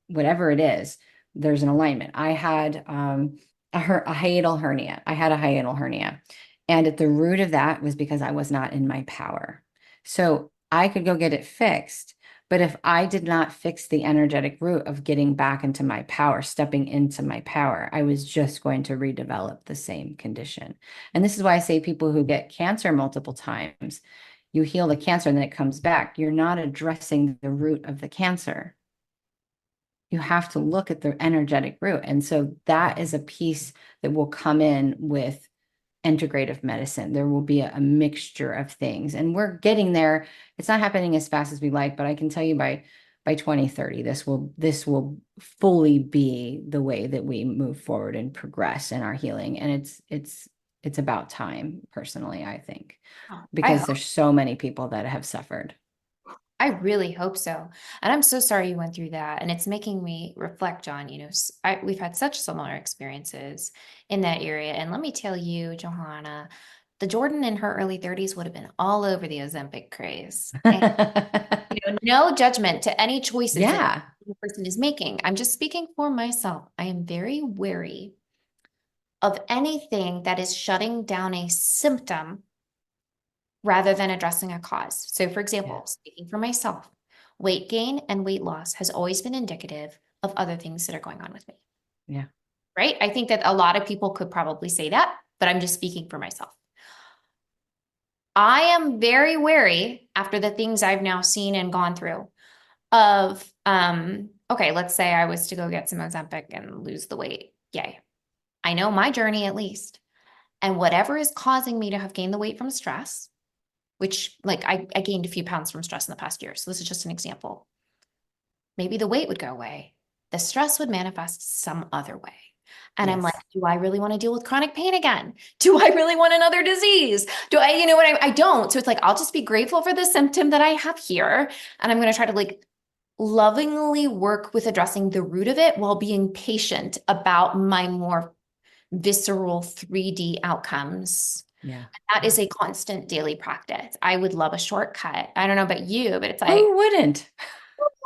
whatever it is, there's an alignment. I had a hiatal hernia. I had a hiatal hernia. And at the root of that was because I was not in my power. So I could go get it fixed. But if I did not fix the energetic root of getting back into my power, stepping into my power, I was just going to redevelop the same condition. And this is why I say people who get cancer multiple times, you heal the cancer and then it comes back. You're not addressing the root of the cancer. You have to look at the energetic root. And so that is a piece that will come in with integrative medicine. There will be a mixture of things, and we're getting there. It's not happening as fast as we like, but I can tell you by 2030, this will fully be the way that we move forward and progress in our healing. And it's about time, personally, I think,
Oh,
because there's so many people that have suffered.
I really hope so. And I'm so sorry you went through that. And it's making me reflect on, we've had such similar experiences in that area. And let me tell you, Johanna, the Jordan in her early 30s would have been all over the Ozempic craze. And, no judgment to any choices that
Yeah.
the person is making. I'm just speaking for myself. I am very wary of anything that is shutting down a symptom rather than addressing a cause. So, for
Yeah.
example, speaking for myself, weight gain and weight loss has always been indicative of other things that are going on with me,
Yeah.
right? I think that a lot of people could probably say that, but I'm just speaking for myself. I am very wary after the things I've now seen and gone through of, okay, let's say I was to go get some Ozempic and lose the weight. Yay. I know my journey at least. And whatever is causing me to have gained the weight from stress, which like I gained a few pounds from stress in the past year. So this is just an example. Maybe the weight would go away. The stress would manifest some other way. And I'm like,
Yes.
do I really want to deal with chronic pain again? Do I really want another disease? Do I, you know what, I don't. So it's like, I'll just be grateful for the symptom that I have here. And I'm going to try to like lovingly work with addressing the root of it while being patient about my more visceral 3D outcomes.
Yeah.
That
Yeah.
is a constant daily practice. I would love a shortcut. I don't know about you, but it's like,
Who wouldn't?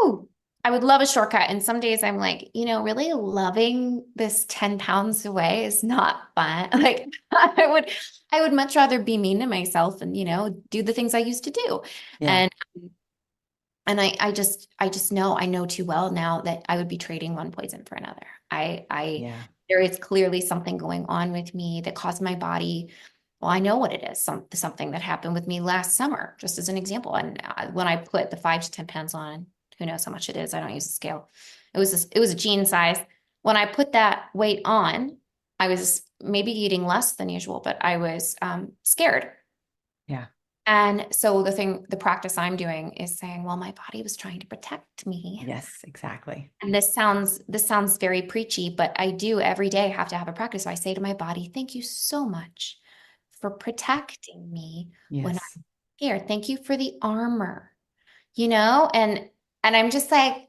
ooh, I would love a shortcut. And some days I'm like, really loving this 10 pounds away is not fun. Like I would much rather be mean to myself and, do the things I used to do.
Yeah.
And I know too well now that I would be trading one poison for another.
Yeah.
There is clearly something going on with me that caused my body. Well, I know what it is. Something that happened with me last summer, just as an example. And when I put the 5 to 10 pounds on, who knows how much it is? I don't use a scale. It was a jean size. When I put that weight on, I was maybe eating less than usual, but I was scared.
Yeah.
And so the practice I'm doing is saying, well, my body was trying to protect me.
Yes, exactly.
And this sounds very preachy, but I do every day have to have a practice. So I say to my body, thank you so much for protecting me when
Yes.
I'm scared. Thank you for the armor, you know? And I'm just like,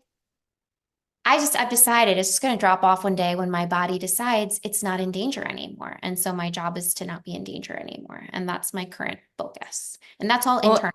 I've decided it's just going to drop off one day when my body decides it's not in danger anymore. And so my job is to not be in danger anymore. And that's my current focus. And that's all internal,
Well,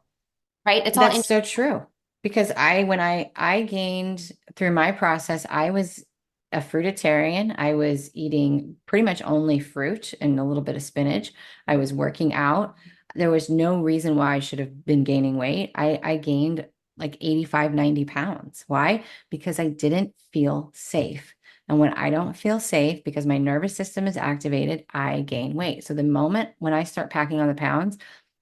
right? It's all
that's
internal.
so true because when I gained through my process, I was a fruitarian. I was eating pretty much only fruit and a little bit of spinach. I was working out. There was no reason why I should have been gaining weight. I gained like 85, 90 pounds. Why? Because I didn't feel safe. And when I don't feel safe because my nervous system is activated, I gain weight. So the moment when I start packing on the pounds,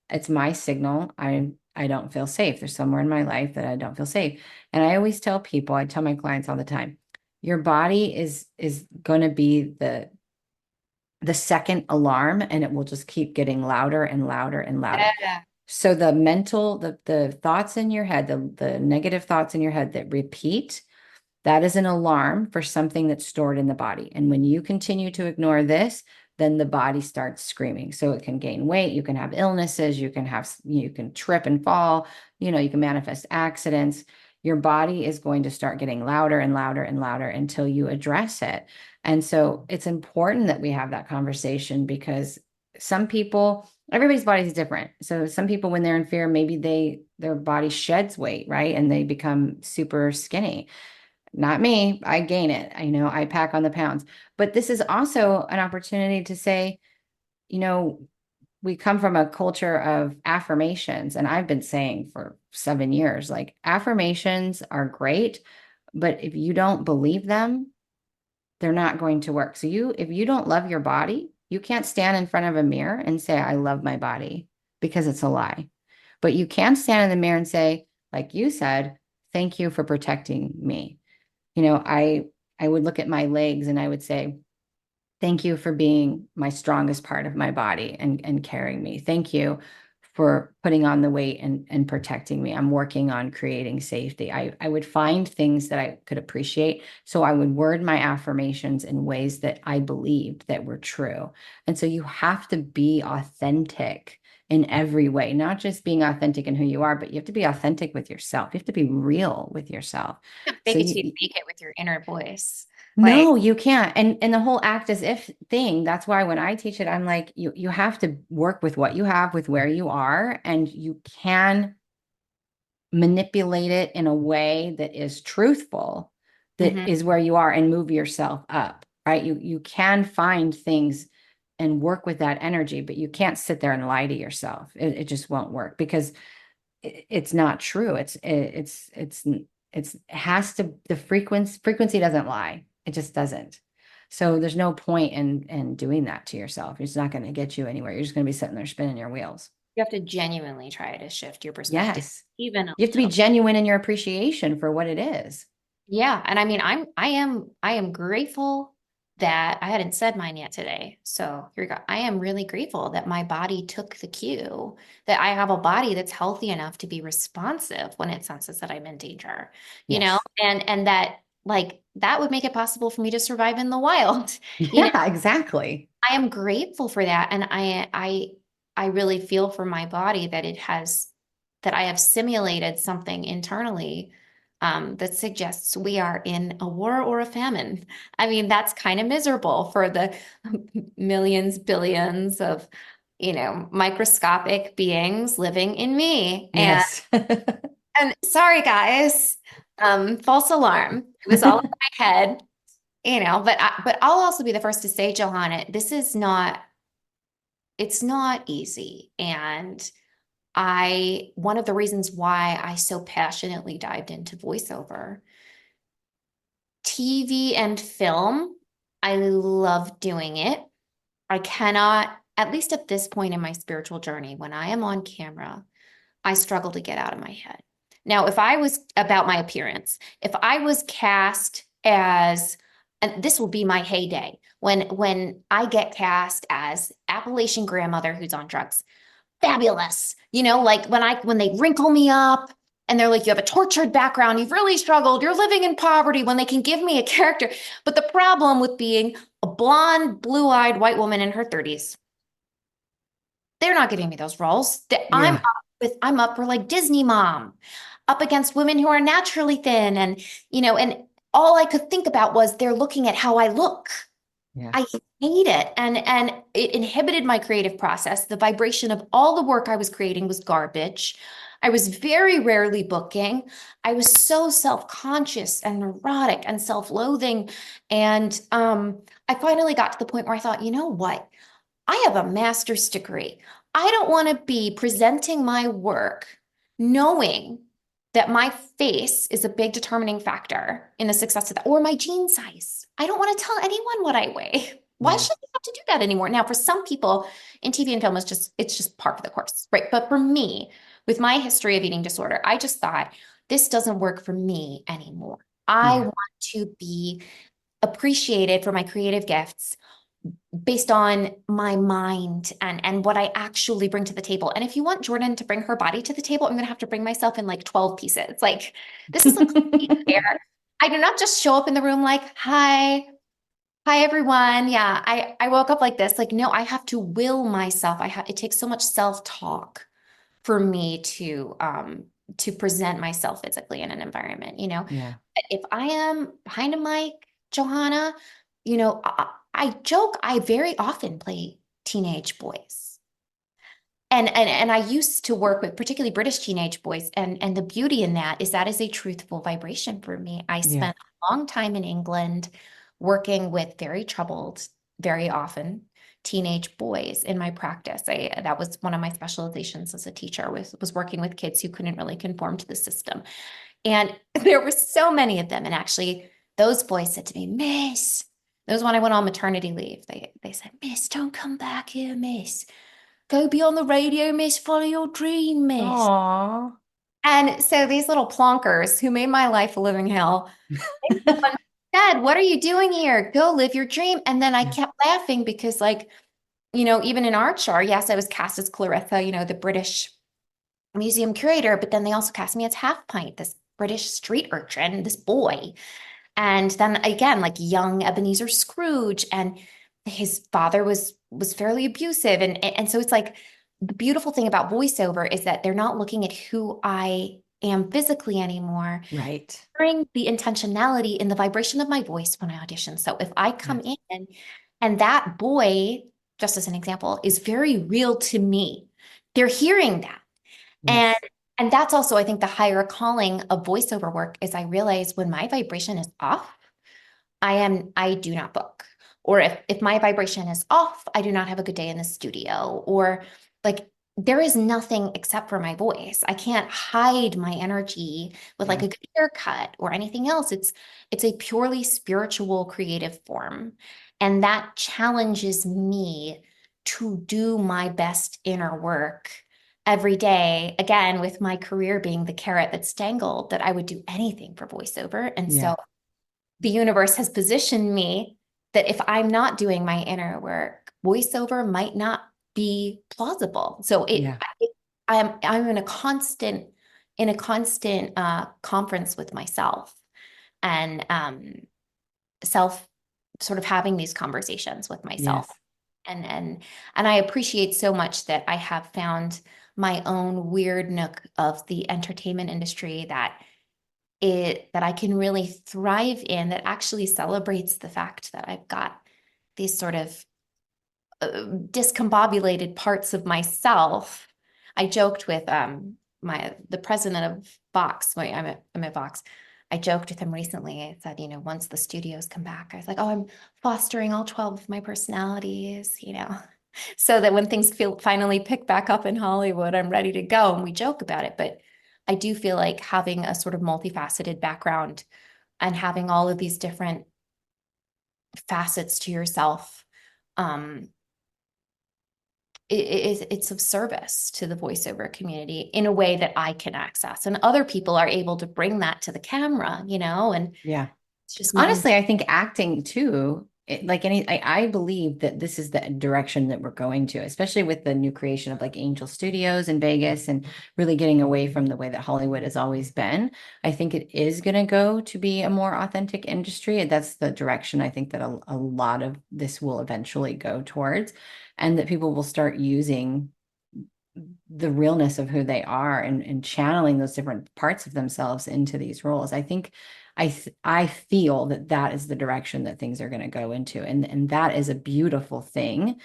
it's my signal. I don't feel safe. There's somewhere in my life that I don't feel safe. And I always tell people, I tell my clients all the time, your body is going to be the second alarm and it will just keep getting louder and louder and louder.
Yeah.
So the thoughts in your head, the negative thoughts in your head that repeat, that is an alarm for something that's stored in the body. And when you continue to ignore this, then the body starts screaming. So it can gain weight, you can have illnesses, you can trip and fall, you can manifest accidents. Your body is going to start getting louder and louder and louder until you address it. And so it's important that we have that conversation because some people, everybody's body is different. So some people, when they're in fear, maybe their body sheds weight, right? And they become super skinny. Not me. I gain it. I pack on the pounds. But this is also an opportunity to say, you know, we come from a culture of affirmations. And I've been saying for 7 years, like affirmations are great, but if you don't believe them, they're not going to work. So if you don't love your body, you can't stand in front of a mirror and say, I love my body because it's a lie. But you can stand in the mirror and say, like you said, thank you for protecting me. I would look at my legs and I would say, thank you for being my strongest part of my body and carrying me. Thank you for putting on the weight and protecting me. I'm working on creating safety. I would find things that I could appreciate. So I would word my affirmations in ways that I believed that were true. And so you have to be authentic in every way, not just being authentic in who you are, but you have to be authentic with yourself. You have to be real with yourself. So
Fake it till you make it with your inner voice. Like,
no, you can't. And the whole act as if thing, that's why when I teach it, I'm like, you have to work with what you have, with where you are, and you can manipulate it in a way that is truthful, that
mhm.
is where you are and move yourself up, right? You can find things. and work with that energy, but you can't sit there and lie to yourself. It just won't work because it's not true. It has to, the frequency doesn't lie. It just doesn't. So there's no point in doing that to yourself. It's not going to get you anywhere. You're just going to be sitting there spinning your wheels.
You have to genuinely try to shift your perspective,
Yes.
even a
You have to be
little.
genuine in your appreciation for what it is.
Yeah. And I mean, I am grateful that I hadn't said mine yet today. So here we go. I am really grateful that my body took the cue, that I have a body that's healthy enough to be responsive when it senses that I'm in danger,
Yes.
and that like that would make it possible for me to survive in the wild. You know,
Yeah, exactly.
I am grateful for that. And I really feel for my body that that I have simulated something internally that suggests we are in a war or a famine. I mean, that's kind of miserable for the millions, billions of, microscopic beings living in me.
Yes.
And sorry, guys, false alarm. It was all in my head, but I'll also be the first to say, Johanna, it's not easy. And one of the reasons why I so passionately dived into voiceover, TV and film, I love doing it. I cannot, at least at this point in my spiritual journey, when I am on camera, I struggle to get out of my head. Now, if I was about my appearance, if I was cast as, and this will be my heyday, when I get cast as Appalachian grandmother who's on drugs, fabulous. Like when they wrinkle me up and they're like, you have a tortured background, you've really struggled, you're living in poverty, when they can give me a character. But the problem with being a blonde, blue-eyed white woman in her 30s, they're not giving me those roles.
Yeah.
I'm up for like Disney mom, up against women who are naturally thin, and all I could think about was they're looking at how I look.
Yeah.
I hate it. And it inhibited my creative process. The vibration of all the work I was creating was garbage. I was very rarely booking. I was so self-conscious and neurotic and self-loathing. And I finally got to the point where I thought, you know what? I have a master's degree. I don't want to be presenting my work knowing that my face is a big determining factor in the success of that, or my jean size. I don't want to tell anyone what I weigh. Why
Yeah.
should I have to do that anymore? Now, for some people in TV and film, it's just part of the course, right? But for me, with my history of eating disorder, I just thought this doesn't work for me anymore. I
Yeah.
want to be appreciated for my creative gifts based on my mind and what I actually bring to the table. And if you want Jordon to bring her body to the table, I'm going to have to bring myself in like 12 pieces. Like, this isn't fair. I do not just show up in the room like, hi everyone. Yeah, I woke up like this. Like, no, I have to will myself. It takes so much self-talk for me to present myself physically in an environment,
Yeah.
if I am behind a mic, Johanna, I joke, I very often play teenage boys. And I used to work with particularly British teenage boys. And the beauty in that is a truthful vibration for me. I
Yeah.
spent a long time in England working with very troubled, very often teenage boys in my practice. That was one of my specializations as a teacher, was working with kids who couldn't really conform to the system. And there were so many of them. And actually, those boys said to me, Miss, that was when I went on maternity leave. They said, Miss, don't come back here, Miss. Go be on the radio, Miss. Follow your dream, Miss.
Aw.
And so these little plonkers who made my life a living hell, Dad, what are you doing here? Go live your dream. And then I
Yeah.
kept laughing because, like, even in Archer, yes, I was cast as Clarissa, the British museum curator, but then they also cast me as Half Pint, this British street urchin, this boy. And then again, like young Ebenezer Scrooge, and his father was fairly abusive. And so it's like the beautiful thing about voiceover is that they're not looking at who I am physically anymore.
Right.
Hearing the intentionality in the vibration of my voice when I audition. So if I
Yeah.
come in and that boy, just as an example, is very real to me, they're hearing that. And
Yes.
and that's also, I think, the higher calling of voiceover work is I realize when my vibration is off, I do not book. Or if my vibration is off, I do not have a good day in the studio. Or like there is nothing except for my voice. I can't hide my energy with like
Yeah.
a good haircut or anything else. It's a purely spiritual creative form. And that challenges me to do my best inner work every day, again, with my career being the carrot that's dangled, that I would do anything for voiceover. And
Yeah.
so the universe has positioned me that if I'm not doing my inner work, voiceover might not be plausible. So
Yeah.
I'm in a constant conference with myself and self sort of having these conversations with myself.
Yes.
And I appreciate so much that I have found my own weird nook of the entertainment industry that I can really thrive in, that actually celebrates the fact that I've got these sort of discombobulated parts of myself. I joked with my the president of Vox. Wait, I'm at Vox. I joked with him recently. I said, once the studios come back, I was like, oh, I'm fostering all 12 of my personalities, so that when things feel finally pick back up in Hollywood, I'm ready to go. And we joke about it. But I do feel like having a sort of multifaceted background and having all of these different facets to yourself, um, it's of service to the voiceover community in a way that I can access. And other people are able to bring that to the camera, and
Yeah.
it's just making.
Honestly, I think acting too, like I believe that this is the direction that we're going to, especially with the new creation of like Angel Studios in Vegas and really getting away from the way that Hollywood has always been. I think it is going to go to be a more authentic industry. And that's the direction I think that a lot of this will eventually go towards, and that people will start using the realness of who they are and channeling those different parts of themselves into these roles. I think I feel that that is the direction that things are going to go into, and that is a beautiful thing,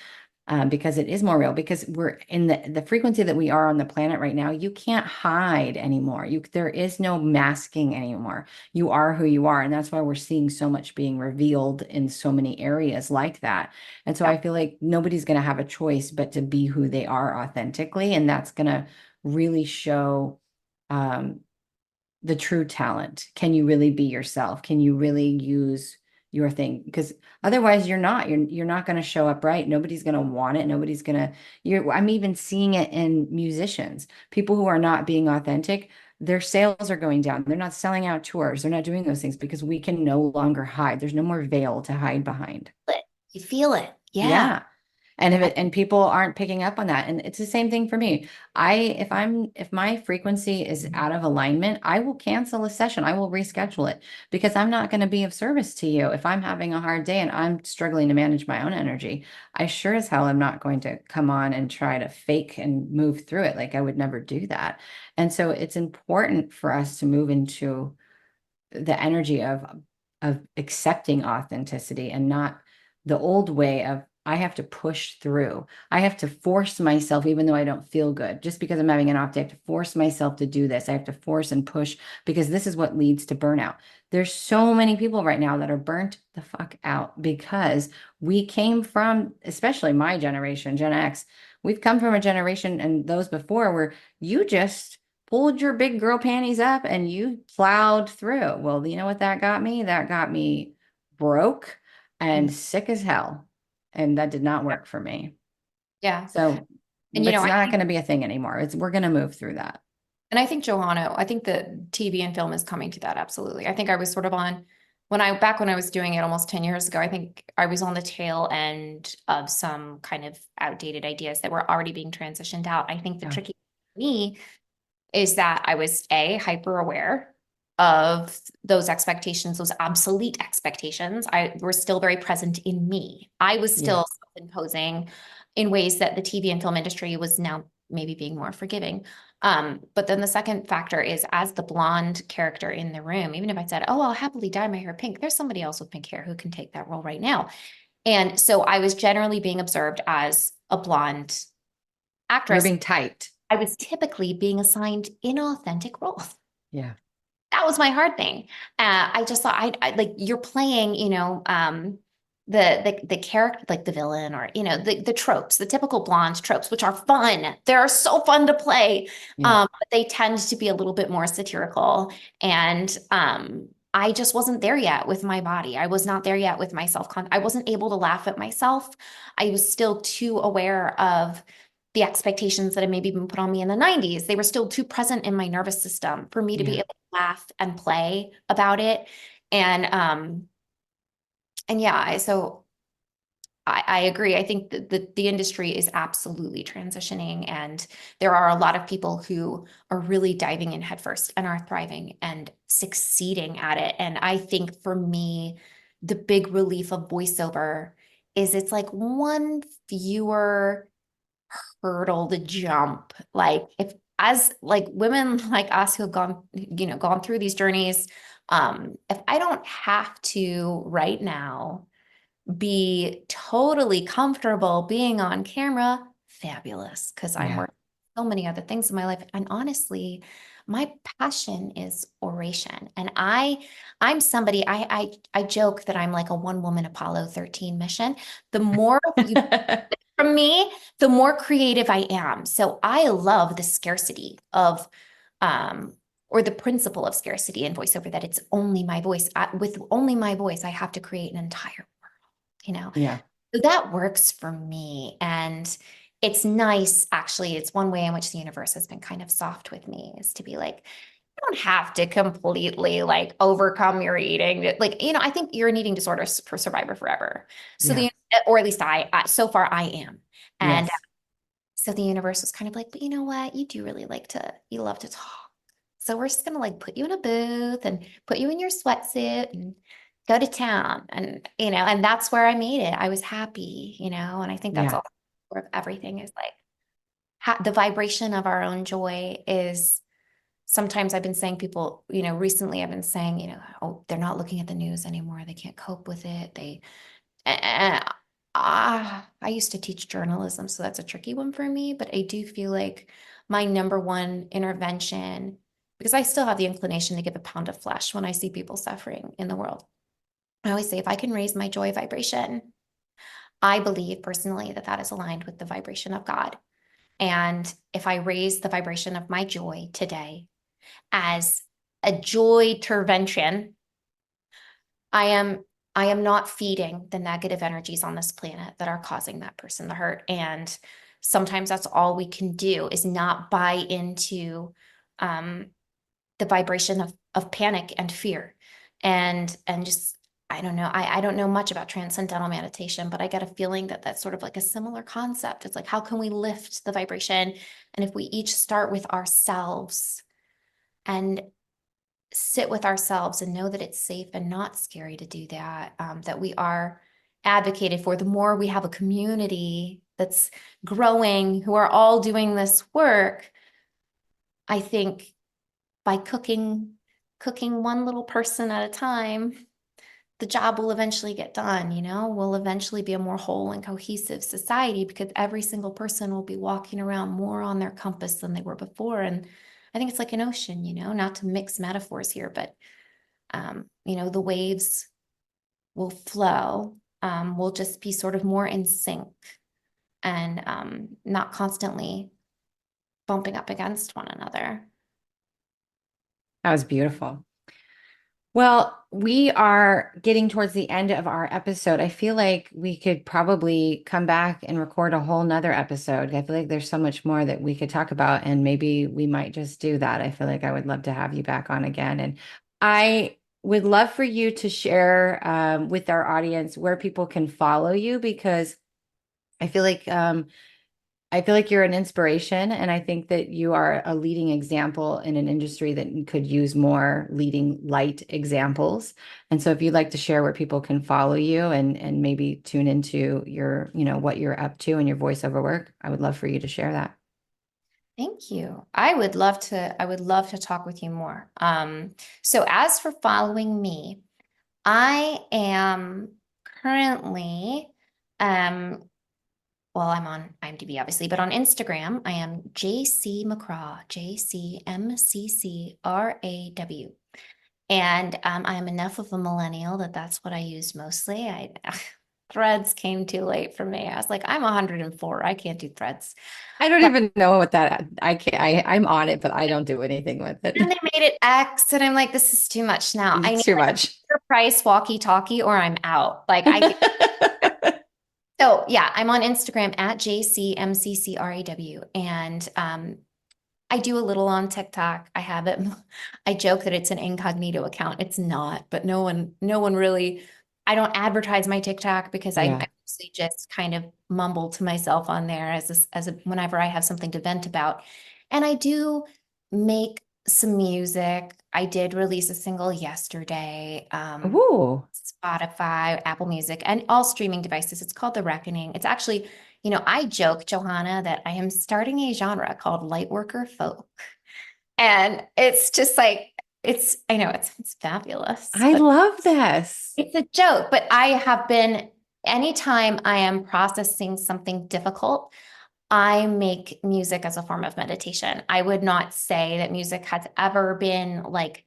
because it is more real, because we're in the frequency that we are on the planet right now. You can't hide anymore. There is no masking anymore. You are who you are. And that's why we're seeing so much being revealed in so many areas like that. And so
Yeah.
I feel like nobody's going to have a choice but to be who they are authentically. And that's going to really show, um, the true talent. Can you really be yourself? Can you really use your thing? Because otherwise you're not going to show up right. Nobody's going to want it. Nobody's going to I'm even seeing it in musicians. People who are not being authentic, their sales are going down. They're not selling out tours. They're not doing those things because we can no longer hide. There's no more veil to hide behind.
You feel it. Yeah.
Yeah. And and people aren't picking up on that. And it's the same thing for me. If my frequency is out of alignment, I will cancel a session. I will reschedule it because I'm not going to be of service to you. If I'm having a hard day and I'm struggling to manage my own energy, I sure as hell am not going to come on and try to fake and move through it. Like I would never do that. And so it's important for us to move into the energy of accepting authenticity, and not the old way of I have to push through. I have to force myself, even though I don't feel good. Just because I'm having an off day, I have to force myself to do this. I have to force and push because this is what leads to burnout. There's so many people right now that are burnt the fuck out because we came from, especially my generation, Gen X, we've come from a generation and those before where you just pulled your big girl panties up and you plowed through. Well, you know what that got me? That got me broke and sick as hell. And that did not work for me.
Yeah.
So
And
it's
I
not
think
going to be a thing anymore. We're going to move through that.
Johanna, I think the TV and film is coming to that absolutely. I think I was sort of on when I was doing it almost 10 years ago, I think I was on the tail end of some kind of outdated ideas that were already being transitioned out. I think the
Yeah.
tricky for me is that I was hyper aware of those expectations, those obsolete expectations. I were still very present in me. I was
Yeah.
still self-imposing in ways that the TV and film industry was now maybe being more forgiving. But then the second factor is, as the blonde character in the room, even if I said, "Oh, I'll happily dye my hair pink," there's somebody else with pink hair who can take that role right now. And so I was generally being observed as a blonde
You're
actress.
being typed.
I was typically being assigned inauthentic roles.
Yeah.
That was my hard thing. I just thought I like you're playing, the character, like the villain, or the tropes, the typical blonde tropes, which are fun. They're so fun to play.
Yeah.
But they tend to be a little bit more satirical. And I just wasn't there yet with my body. I was not there yet with my self-con. I wasn't able to laugh at myself. I was still too aware of the expectations that had maybe been put on me in the 90s. They were still too present in my nervous system for me to be
Yeah.
able to laugh and play about it. And yeah, so I agree. I think that the industry is absolutely transitioning, and there are a lot of people who are really diving in headfirst and are thriving and succeeding at it. And I think for me, the big relief of voiceover is it's like one fewer hurdle to jump. Like if as like women like us who have gone through these journeys, if I don't have to right now be totally comfortable being on camera, fabulous, because I'm
Yeah.
working so many other things in my life. And honestly, my passion is oration. And I'm somebody, I joke that I'm like a one woman Apollo 13 mission. The more you from me, the more creative I am. So I love the scarcity of um or the principle of scarcity in voiceover, that it's only my voice. With only my voice, I have to create an entire you know.
Yeah.
So that works for me. And it's nice, actually. It's one way in which the universe has been kind of soft with me, is to be like, you don't have to completely like overcome your eating. Like, I think you're an eating disorder for survivor forever. So
Yeah.
or at least so far I am. And
Yes.
so the universe was kind of like, but you know what? You love to talk. So we're just gonna like put you in a booth and put you in your sweatsuit and go to town. And that's where I made it. I was happy, and I think that's
Yeah.
all of everything is like the vibration of our own joy is sometimes I've been saying recently I've been saying, oh, they're not looking at the news anymore. They can't cope with it. I used to teach journalism, so that's a tricky one for me. But I do feel like my number one intervention, because I still have the inclination to give a pound of flesh when I see people suffering in the world. I always say, if I can raise my joy vibration, I believe personally that that is aligned with the vibration of God. And if I raise the vibration of my joy today as a joy intervention, I am I am not feeding the negative energies on this planet that are causing that person to hurt. And sometimes that's all we can do, is not buy into um, the vibration of panic and fear. And just I don't know. I don't know much about transcendental meditation, but I get a feeling that that's sort of like a similar concept. It's like, how can we lift the vibration? And if we each start with ourselves and sit with ourselves and know that it's safe and not scary to do that, that we are advocated for, the more we have a community that's growing who are all doing this work, I think by cooking one little person at a time, the job will eventually get done. We'll eventually be a more whole and cohesive society, because every single person will be walking around more on their compass than they were before. And I think it's like an ocean, not to mix metaphors here, but the waves will flow. We'll just be sort of more in sync, and not constantly bumping up against one another.
That was beautiful. Well, we are getting towards the end of our episode. I feel like we could probably come back and record a whole nother episode. I feel like there's so much more that we could talk about, and maybe we might just do that. I feel like I would love to have you back on again. And I would love for you to share with our audience where people can follow you, because I feel like you're an inspiration, and I think that you are a leading example in an industry that could use more leading light examples. And so if you'd like to share where people can follow you and maybe tune into your, what you're up to and your voiceover work, I would love for you to share that.
Thank you. I would love to talk with you more. So as for following me, I am currently, um, well, I'm on IMDb, obviously, but on Instagram, I am JC McCraw, JCMCCRAW. And I am enough of a millennial that that's what I use mostly. threads came too late for me. I was like, I'm 104. I can't do threads.
I don't
But
even know what that I can't I'm on it, but I don't do anything with
then
it.
they made it X, and I'm like, this is too much now. I
It's
need
too
like a
much.
fair price walkie-talkie or I'm out. Like I can. So yeah, I'm on Instagram at JCMCCRAW. And I do a little on TikTok. I have it. I joke that it's an incognito account. It's not, but no one really, I don't advertise my TikTok because I
Yeah.
mostly just kind of mumble to myself on there whenever I have something to vent about. And I do make some music. I did release a single yesterday.
Ooh.
Spotify, Apple Music, and all streaming devices. It's called The Reckoning. It's actually, I joke, Johanna, that I am starting a genre called Lightworker Folk. And it's just like, I know it's fabulous,
I
but
love this.
it's a joke. But I have been, anytime I am processing something difficult, I make music as a form of meditation. I would not say that music has ever been like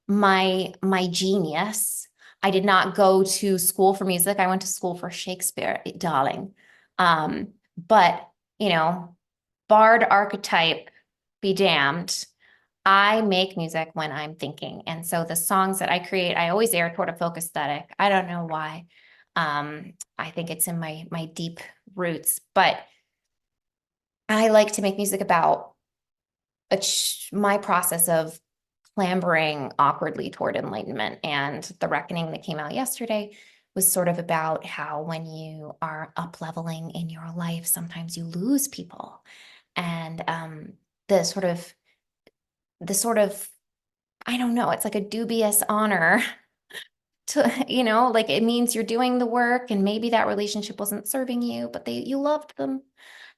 my genius. I did not go to school for music. I went to school for Shakespeare, darling. But you know, bard archetype be damned. I make music when I'm thinking. And so the songs that I create, I always air toward a folk aesthetic. I don't know why. I think it's in my deep roots, but I like to make music about my process of clambering awkwardly toward enlightenment. And The Reckoning that came out yesterday was sort of about how when you are up leveling in your life, sometimes you lose people. And the sort of, the sort of, I don't know, it's like a dubious honor to, like it means you're doing the work and maybe that relationship wasn't serving you, but you loved them.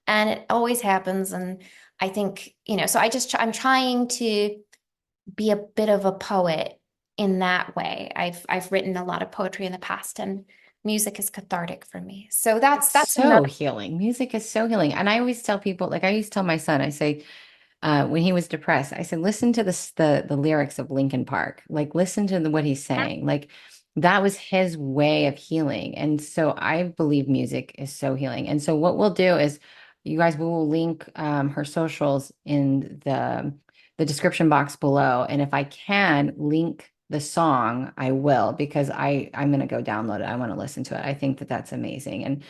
And it always happens. And I think, so I'm trying to be a bit of a poet in that way. I've written a lot of poetry in the past, and music is cathartic for me. So
It's
that's
so
another.
healing. Music is so healing. And I always tell people, like I used to tell my son, I say, when he was depressed, I said, listen to the lyrics of Linkin Park. Like listen to what he's saying. Like that was his way of healing. And so I believe music is so healing. And so what we'll do is you guys we will link her socials in the description box below. And if I can link the song, I will because I'm gonna go download it. I want to listen to it. I think that that's amazing. And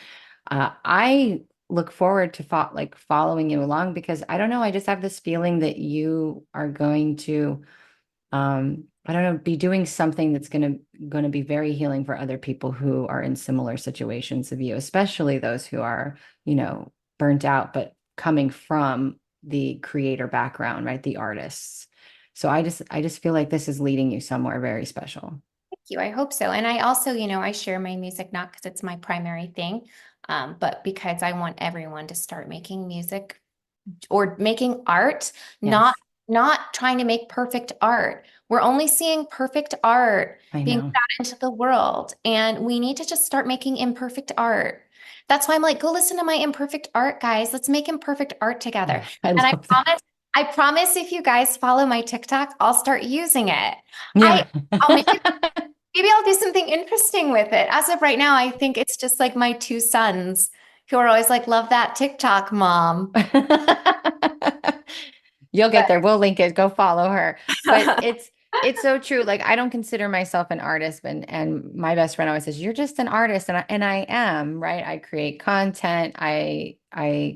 I look forward to following you along because I don't know, I just have this feeling that you are going to I don't know, be doing something that's going to be very healing for other people who are in similar situations of you, especially those who are, burnt out but coming from the creator background, right? The artists. So I just feel like this is leading you somewhere very special.
Thank you. I hope so. And I also, I share my music not because it's my primary thing, but because I want everyone to start making music or making art, not
Yes,
not trying to make perfect art. We're only seeing perfect art
I
being
know.
put out into the world, and we need to just start making imperfect art. That's why I'm like, go listen to my imperfect art, guys. Let's make imperfect art together.
Yeah, I
And
love that.
I promise if you guys follow my TikTok, I'll start using it. I
Yeah.
I'll maybe I'll do something interesting with it. As of right now, I think it's just like my two sons who are always like, love that TikTok, mom.
You'll
But
get there. We'll link it. Go follow her. But it's so true. Like I don't consider myself an artist, and my best friend always says, "You're just an artist," and I am, right? I create content. I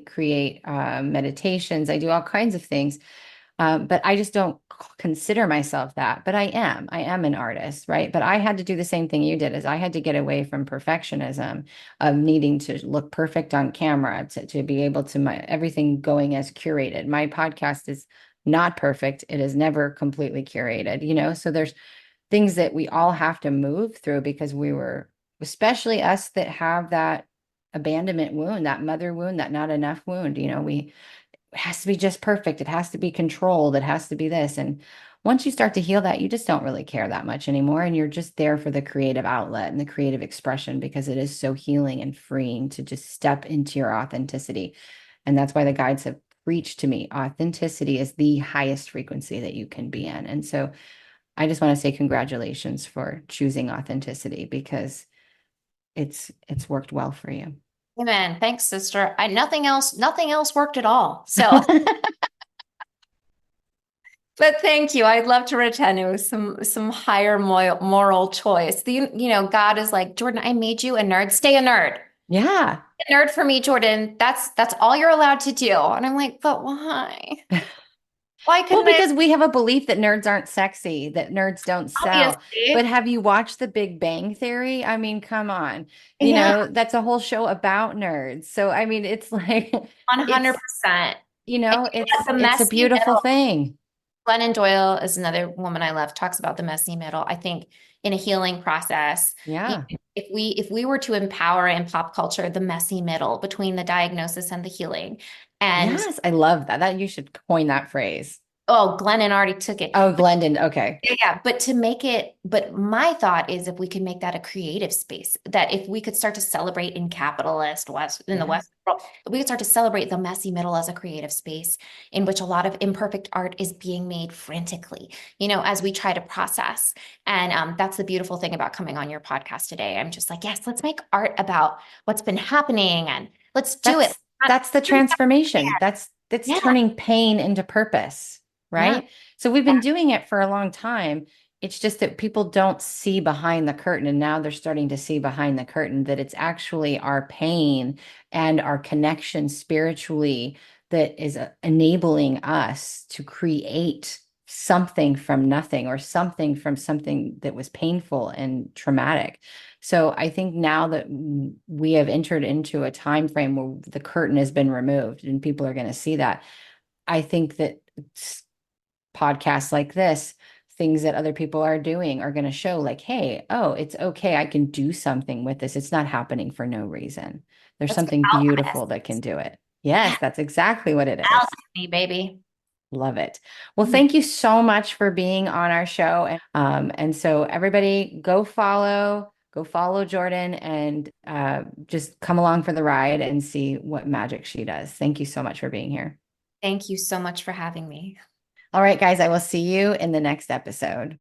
create meditations. I do all kinds of things. But I just don't consider myself that. But I am. I am an artist, right? But I had to do the same thing you did, is I had to get away from perfectionism of needing to look perfect on camera to be able to my everything going as curated. My podcast is not perfect. It is never completely curated, So there's things that we all have to move through because especially us that have that abandonment wound, that mother wound, that not enough wound, it has to be just perfect. It has to be controlled. It has to be this. And once you start to heal that, you just don't really care that much anymore. And you're just there for the creative outlet and the creative expression because it is so healing and freeing to just step into your authenticity. And that's why the guides have preached to me authenticity is the highest frequency that you can be in. And so I just want to say congratulations for choosing authenticity because it's worked well for you.
Amen. Thanks, sister. Nothing else worked at all. So, but thank you. I'd love to return it with some higher moral choice. God is like, Jordon, I made you a nerd. Stay a nerd.
Yeah.
A nerd for me, Jordon. That's all you're allowed to do. And I'm like, but why? Why
Well,
couldn't I?
because we have a belief that nerds aren't sexy, that nerds don't sell. But
Obviously.
have you watched The Big Bang Theory? I mean, come on.
Yeah,
That's a whole show about nerds. So, I mean, it's like it's,
100%. The
it's a
messy
beautiful
middle.
thing.
Glennon Doyle is another woman I love, talks about the messy middle. I think in a healing process,
Yeah.
if we were to empower in pop culture the messy middle between the diagnosis and the healing, and
Yes, I love that. That you should coin that phrase.
oh, Glennon already took it.
Oh, Glendon. Okay.
Yeah, but but my thought is if we could make that a creative space, that if we could start to celebrate in the
Yeah.
West world, we could start to celebrate the messy middle as a creative space in which a lot of imperfect art is being made frantically, as we try to process. And that's the beautiful thing about coming on your podcast today. I'm just like, yes, let's make art about what's been happening and let's do it.
That's that's the transformation. That's
Yeah,
turning pain into purpose,
yeah,
right? So we've been doing it for a long time. It's just that people don't see behind the curtain, and now they're starting to see behind the curtain that it's actually our pain and our connection spiritually that is enabling us to create something from nothing or something from something that was painful and traumatic. So I think now that we have entered into a time frame where the curtain has been removed and people are going to see that, I think that podcasts like this, things that other people are doing are going to show like, hey, oh, it's okay. I can do something with this. It's not happening for no reason. There's
let's go
something beautiful that can
alchemists.
do it.
Yeah,
Yes, that's exactly what it is.
alchemy, baby.
Love it. Well, thank you so much for being on our show. And so everybody go follow Jordon and just come along for the ride and see what magic she does. Thank you so much for being here.
Thank you so much for having me.
All right, guys, I will see you in the next episode.